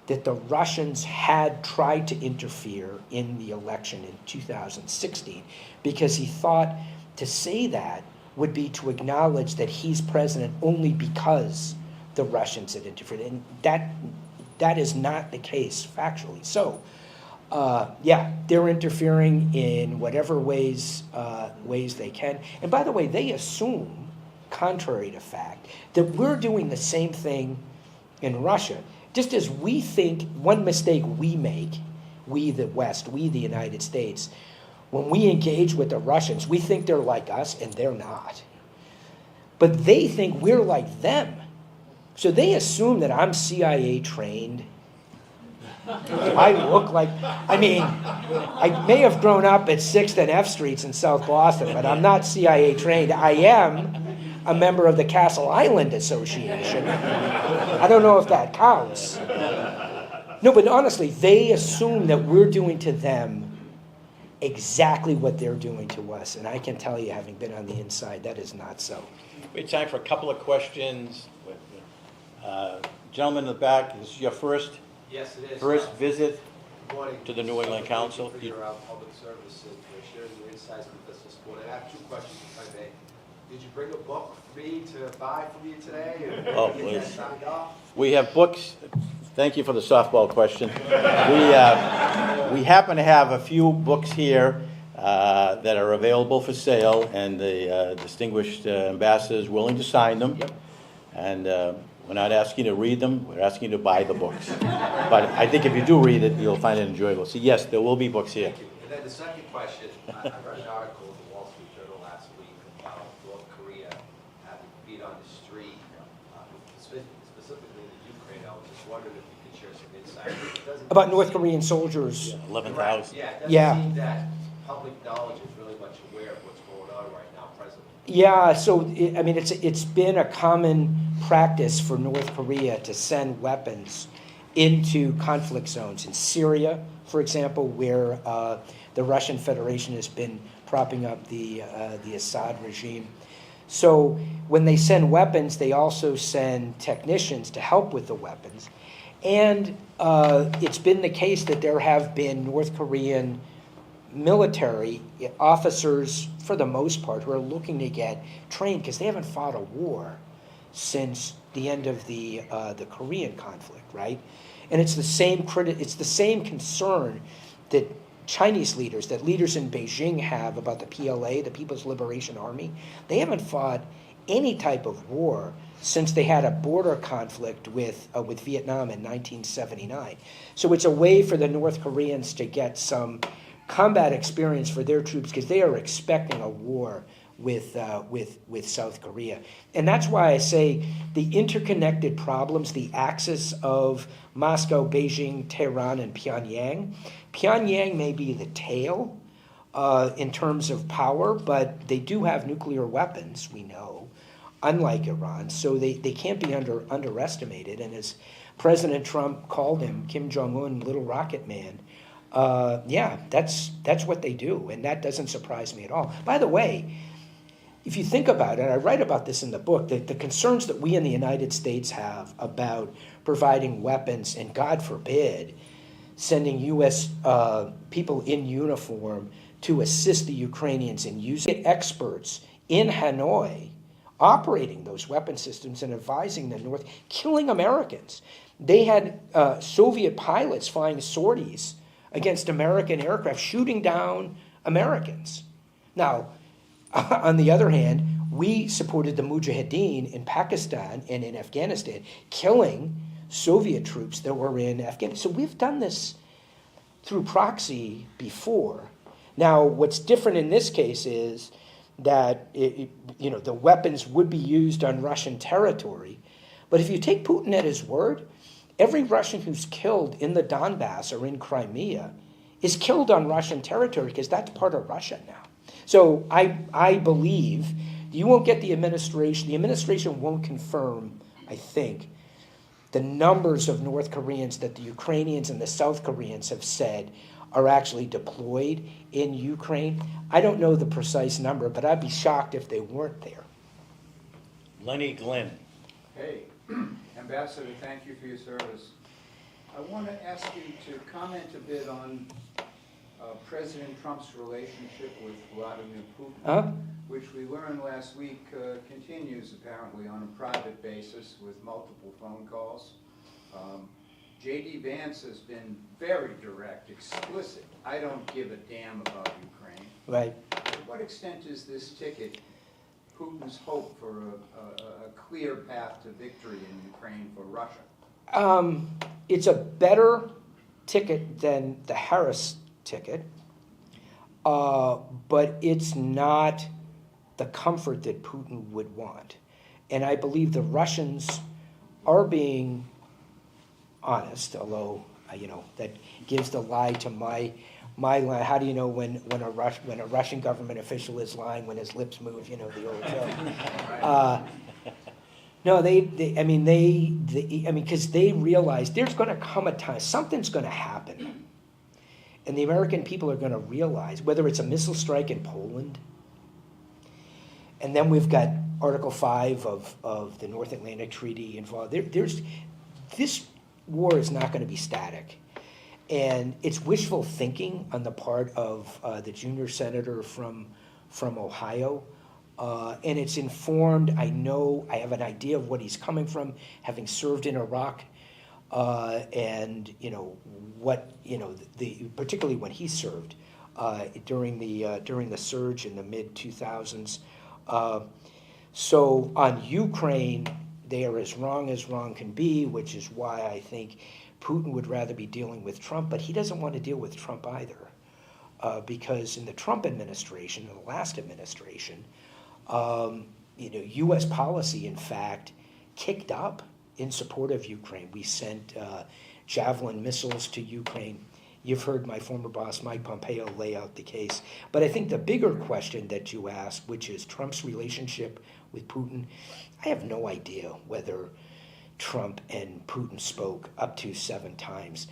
that the Russians had tried to interfere in the election in 2016, because he thought to say that would be to acknowledge that he's president only because the Russians had interfered, and that is not the case factually. So, they're interfering in whatever ways they can. And by the way, they assume, contrary to fact, that we're doing the same thing in Russia. Just as we think, one mistake we make, we the West, we the United States, when we engage with the Russians, we think they're like us, and they're not. But they think we're like them. So they assume that I'm CIA trained. I look like, I may have grown up at 6th and F Streets in South Boston, but I'm not CIA trained. I am a member of the Castle Island Association. I don't know if that counts. No, but honestly, they assume that we're doing to them exactly what they're doing to us. And I can tell you, having been on the inside, that is not so. We have time for a couple of questions. Gentleman in the back, this is your first Yes, it is. visit Good morning. to the New England Council. Thank you for your public service and for sharing your insights with us this morning. I have 2 questions, if I may. Did you bring a book for me to buy for me today? Or Oh, get please. that signed off? We have books. Thank you for the softball question. We happen to have a few books here that are available for sale, and the distinguished ambassador is willing to sign them. Yep. And we're not asking you to read them, we're asking you to buy the books. But I think if you do read it, you'll find it enjoyable. So yes, there will be books here. Thank you. And then the second question, I read an article in the Wall Street Journal last week about North Korea having feet on the street, specifically the Ukraine. I was just wondering if you could share some insight. It doesn't About North Korean soldiers. 11,000. Yeah, it doesn't Yeah. seem that public knowledge is really much aware of what's going on right now presently. Yeah, so I mean, it's been a common practice for North Korea to send weapons into conflict zones in Syria, for example, where the Russian Federation has been propping up the Assad regime. So when they send weapons, they also send technicians to help with the weapons. And it's been the case that there have been North Korean military officers, for the most part, who are looking to get trained because they haven't fought a war since the end of the Korean conflict, right? And it's the same concern that Chinese leaders, that leaders in Beijing have about the PLA, the People's Liberation Army. They haven't fought any type of war since they had a border conflict with Vietnam in 1979. So it's a way for the North Koreans to get some combat experience for their troops because they are expecting a war with South Korea. And that's why I say the interconnected problems, the axis of Moscow, Beijing, Tehran, and Pyongyang. Pyongyang may be the tail in terms of power, but they do have nuclear weapons, we know, unlike Iran. So they can't be underestimated. And as President Trump called him, Kim Jong-un, Little Rocket Man, yeah, that's what they do, and that doesn't surprise me at all. By the way, if you think about it, I write about this in the book, that the concerns that we in the United States have about providing weapons, and God forbid, sending U.S. People in uniform to assist the Ukrainians in using experts in Hanoi, operating those weapon systems and advising the North, killing Americans. They had Soviet pilots flying sorties against American aircraft, shooting down Americans. Now, on the other hand, we supported the Mujahideen in Pakistan and in Afghanistan, killing Soviet troops that were in Afghanistan. So we've done this through proxy before. Now, what's different in this case is that the weapons would be used on Russian territory. But if you take Putin at his word, every Russian who's killed in the Donbass or in Crimea is killed on Russian territory because that's part of Russia now. So I believe you won't get the administration won't confirm, I think, the numbers of North Koreans that the Ukrainians and the South Koreans have said are actually deployed in Ukraine. I don't know the precise number, but I'd be shocked if they weren't there. Lenny Glenn. Hey, Ambassador, thank you for your service. I want to ask you to comment a bit on President Trump's relationship with Vladimir Putin, which we learned last week continues apparently on a private basis with multiple phone calls. J.D. Vance has been very direct, explicit. I don't give a damn about Ukraine. Right. To what extent is this ticket Putin's hope for a clear path to victory in Ukraine for Russia? It's a better ticket than the Harris ticket, but it's not the comfort that Putin would want. And I believe the Russians are being honest, although that gives the lie to my line. How do you know when a Russian government official is lying when his lips move? The old joke. No, because they realize there's going to come a time, something's going to happen, and the American people are going to realize, whether it's a missile strike in Poland, and then we've got Article 5 of the North Atlantic Treaty involved. This war is not going to be static. And it's wishful thinking on the part of the junior senator from Ohio. And it's informed, I have an idea of what he's coming from, having served in Iraq, and particularly when he served during the surge in the mid-2000s. So on Ukraine, they are as wrong can be, which is why I think Putin would rather be dealing with Trump, but he doesn't want to deal with Trump either, because in the Trump administration, in the last administration, U.S. policy, in fact, kicked up in support of Ukraine. We sent Javelin missiles to Ukraine. You've heard my former boss, Mike Pompeo, lay out the case. But I think the bigger question that you asked, which is Trump's relationship with Putin, I have no idea whether Trump and Putin spoke up to 7 times.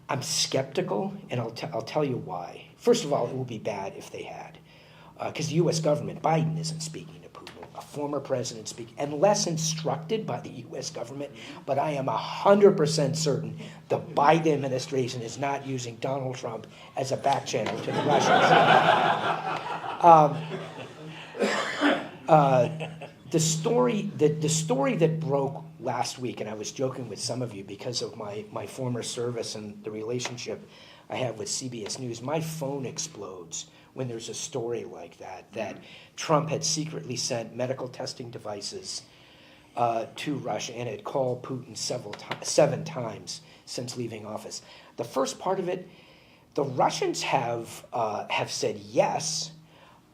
I'm skeptical, and I'll tell you why. First of all, it would be bad if they had, because the U.S. government, Biden isn't speaking to Putin. A former president speaking, unless instructed by the U.S. government, but I am 100% certain the Biden administration is not using Donald Trump as a back channel to the Russians. The story that broke last week, and I was joking with some of you because of my former service and the relationship I have with CBS News, my phone explodes when there's a story like that Trump had secretly sent medical testing devices to Russia and had called Putin 7 times since leaving office. The first part of it, the Russians have said yes,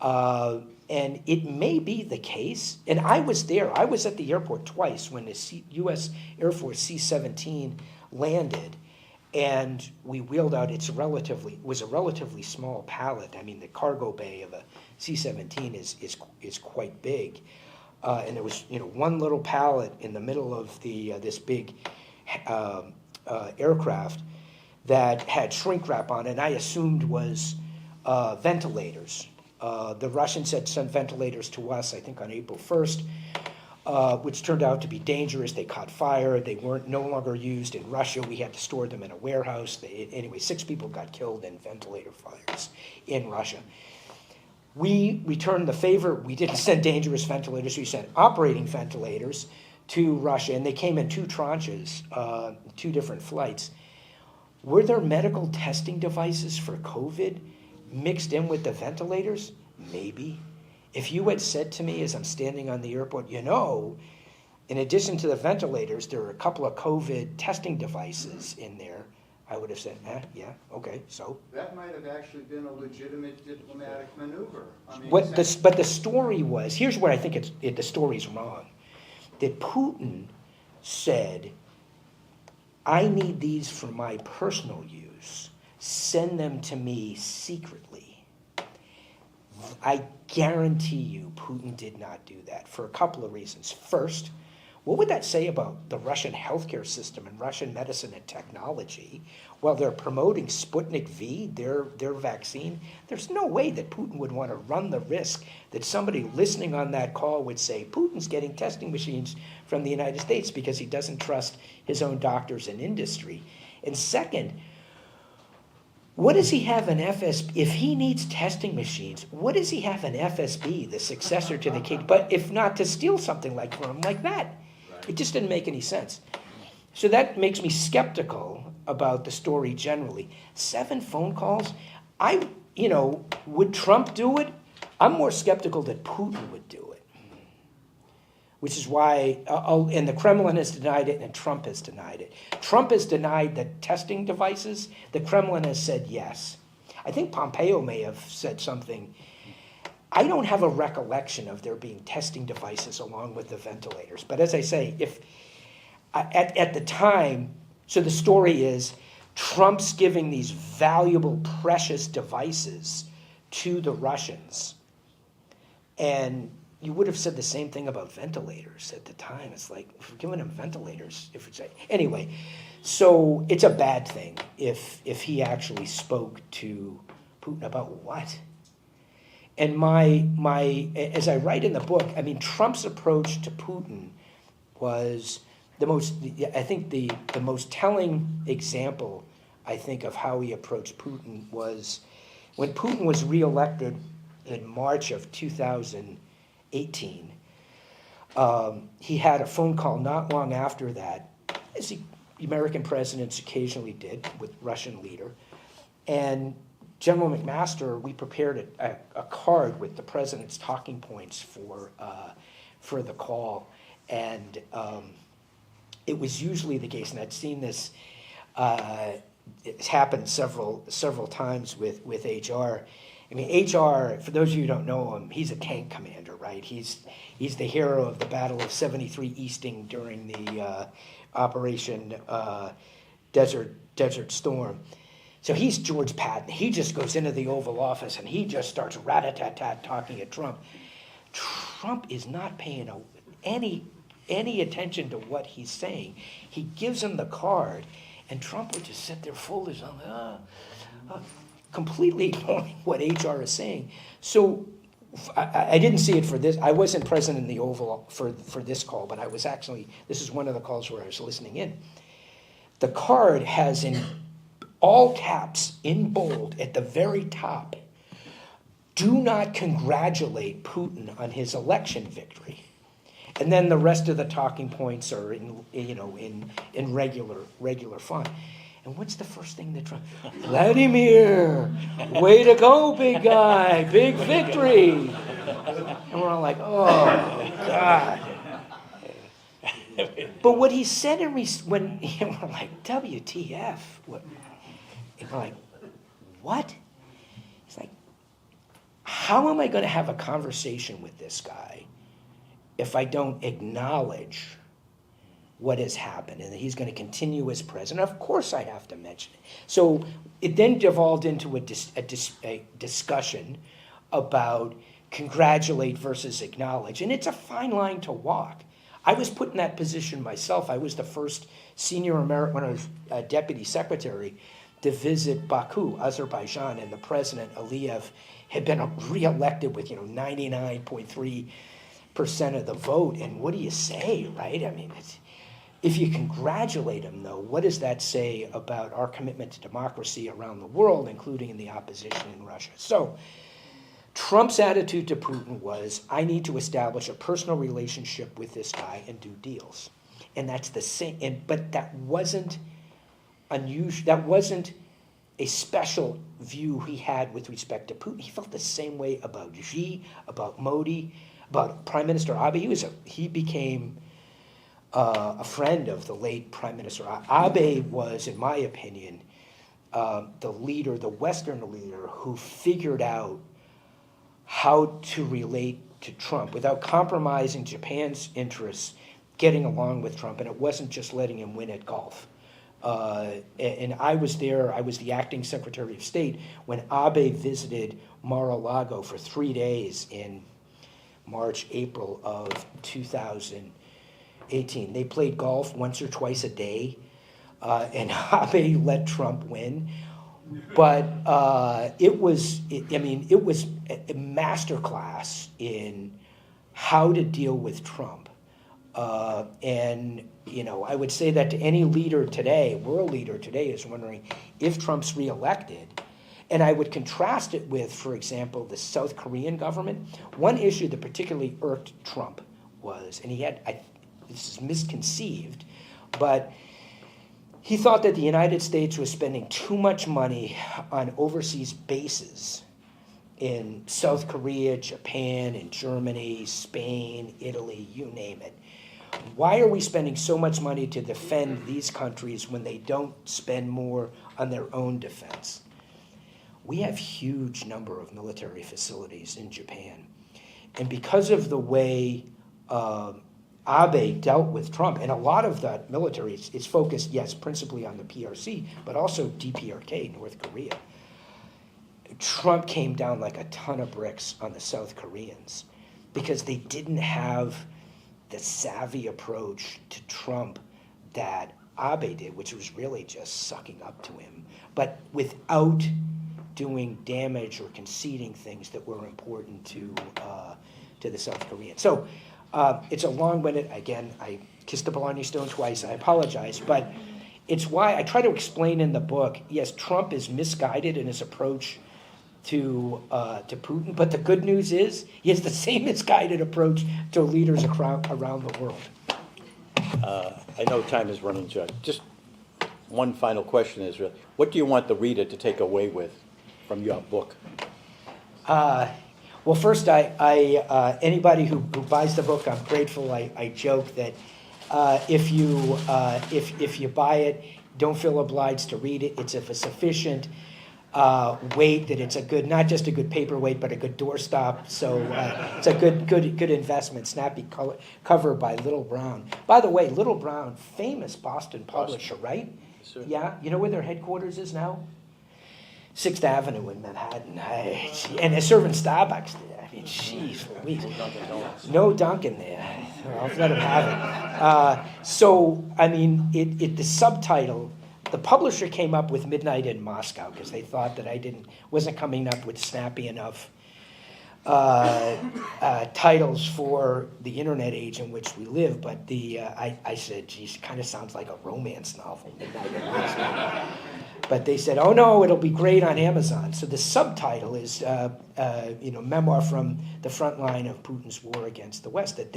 and it may be the case. And I was there. I was at the airport twice when the U.S. Air Force C-17 landed. And we wheeled out, it was a relatively small pallet. I mean, the cargo bay of a C-17 is quite big. And there was, one little pallet in the middle of this big aircraft that had shrink wrap on it, and I assumed was ventilators. The Russians had sent ventilators to us, I think on April 1st. Which turned out to be dangerous. They caught fire. They weren't no longer used in Russia. We had to store them in a warehouse. Anyway, 6 people got killed in ventilator fires in Russia. We returned the favor. We didn't send dangerous ventilators. We sent operating ventilators to Russia, and they came in 2 tranches, 2 different flights. Were there medical testing devices for COVID mixed in with the ventilators? Maybe. If you had said to me as I'm standing on the airport, in addition to the ventilators, there are a couple of COVID testing devices in there, I would have said, yeah, okay, so. That might have actually been a legitimate diplomatic maneuver. I mean, But the story was, here's where I think the story's wrong, that Putin said, I need these for my personal use. Send them to me secretly. I guarantee you Putin did not do that for a couple of reasons. First, what would that say about the Russian healthcare system and Russian medicine and technology? While they're promoting Sputnik V, their vaccine, there's no way that Putin would want to run the risk that somebody listening on that call would say, Putin's getting testing machines from the United States because he doesn't trust his own doctors and industry. And second, what does he have an FSB? If he needs testing machines, what does he have an FSB, the successor to the king? But if not to steal something from him like that, right. It just didn't make any sense. So that makes me skeptical about the story generally. 7 phone calls. Would Trump do it? I'm more skeptical that Putin would do it. Which is why, and the Kremlin has denied it, and Trump has denied it. Trump has denied the testing devices. The Kremlin has said yes. I think Pompeo may have said something. I don't have a recollection of there being testing devices along with the ventilators. But as I say, if at the time, so the story is Trump's giving these valuable, precious devices to the Russians, and you would have said the same thing about ventilators at the time. It's like, if we're giving them ventilators, anyway, so it's a bad thing if he actually spoke to Putin about what? And as I write in the book, I mean, Trump's approach to Putin was the most telling example, I think, of how he approached Putin was when Putin was reelected in March of 2018. He had a phone call not long after that, as the American presidents occasionally did with Russian leader. And General McMaster, we prepared a card with the president's talking points for the call. And it was usually the case, and I'd seen this, it's happened several times with HR. I mean, HR, for those of you who don't know him, he's a tank commander, right? He's the hero of the Battle of 73 Easting during the Operation Desert Storm. So he's George Patton. He just goes into the Oval Office and he just starts rat-a-tat-tat talking at Trump. Trump is not paying any attention to what he's saying. He gives him the card, and Trump would just sit there, fold his arms, completely ignoring what HR is saying. So I didn't see it for this. I wasn't present in the Oval for this call, but I was actually, this is one of the calls where I was listening in. The card has in all caps, in bold, at the very top, do not congratulate Putin on his election victory. And then the rest of the talking points are in regular font. And what's the first thing that Trump? Vladimir, way to go, big guy, big victory. And we're all like, oh God. But what he said when we're like, WTF? What? And we're like, what? It's like, how am I going to have a conversation with this guy if I don't acknowledge what has happened and that he's going to continue as president? Of course I have to mention it. So it then devolved into a discussion about congratulate versus acknowledge. And it's a fine line to walk. I was put in that position myself. I was the first senior American, when I was deputy secretary, to visit Baku, Azerbaijan, and the president, Aliyev, had been reelected with 99.3% of the vote. And what do you say, right? I mean, if you congratulate him, though, what does that say about our commitment to democracy around the world, including in the opposition in Russia? So Trump's attitude to Putin was, I need to establish a personal relationship with this guy and do deals. And that's the same, but that wasn't unusual. That wasn't a special view he had with respect to Putin. He felt the same way about Xi, about Modi, about Prime Minister Abe. He became a friend of the late Prime Minister. Abe was, in my opinion, the leader, the Western leader, who figured out how to relate to Trump without compromising Japan's interests, getting along with Trump, and it wasn't just letting him win at golf. And I was there, I was the acting Secretary of State when Abe visited Mar-a-Lago for 3 days in March, April of 2018. They played golf once or twice a day, and Abe let Trump win. But it was a masterclass in how to deal with Trump. And I would say that to any leader today, world leader today, is wondering if Trump's reelected. And I would contrast it with, for example, the South Korean government. One issue that particularly irked Trump was, and this is misconceived, but he thought that the United States was spending too much money on overseas bases in South Korea, Japan, and Germany, Spain, Italy, you name it. Why are we spending so much money to defend these countries when they don't spend more on their own defense? We have huge number of military facilities in Japan. And because of the way Abe dealt with Trump, and a lot of that military, it's focused, yes, principally on the PRC, but also DPRK, North Korea. Trump came down like a ton of bricks on the South Koreans because they didn't have the savvy approach to Trump that Abe did, which was really just sucking up to him, but without doing damage or conceding things that were important to the South Koreans. So it's a long-winded, again, I kissed the Blarney Stone twice, I apologize, but it's why I try to explain in the book, yes, Trump is misguided in his approach to Putin, but the good news is he has the same misguided approach to leaders around the world. I know time is running, Judge. Just one final question is, what do you want the reader to take away with from your book? Well, first, anybody who buys the book, I'm grateful. I joke that if you buy it, don't feel obliged to read it. It's of a sufficient weight that it's a good, not just a good paperweight, but a good doorstop. So it's a good investment. Snappy cover by Little Brown. By the way, Little Brown, famous Boston publisher, right? Yes, sir. Yeah, you know where their headquarters is now? 6th Avenue in Manhattan. And they're serving Starbucks there. I mean, jeez Louise. No Dunkin' there. I'll let them have it. So, I mean, the subtitle, the publisher came up with Midnight in Moscow because they thought that wasn't coming up with snappy enough titles for the internet age in which we live. But I said, geez, it kind of sounds like a romance novel, Midnight in Moscow. But they said, oh no, it'll be great on Amazon. So the subtitle is, memoir from the front line of Putin's war against the West, that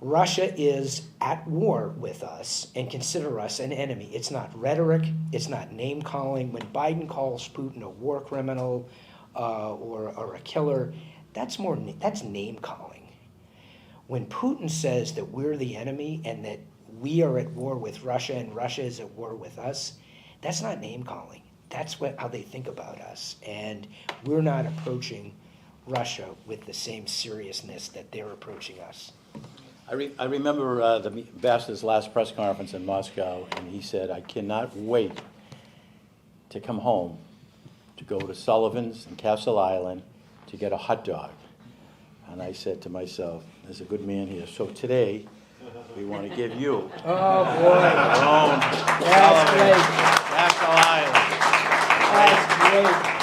Russia is at war with us and consider us an enemy. It's not rhetoric, it's not name calling. When Biden calls Putin a war criminal or a killer, that's name calling. When Putin says that we're the enemy and that we are at war with Russia and Russia is at war with us, that's not name calling. That's how they think about us. And we're not approaching Russia with the same seriousness that they're approaching us. I remember the ambassador's last press conference in Moscow, and he said, I cannot wait to come home, to go to Sullivan's in Castle Island to get a hot dog. And I said to myself, there's a good man here. So today, we want to give you Oh, boy. your own That's Sullivan's great. Castle Island. That's great.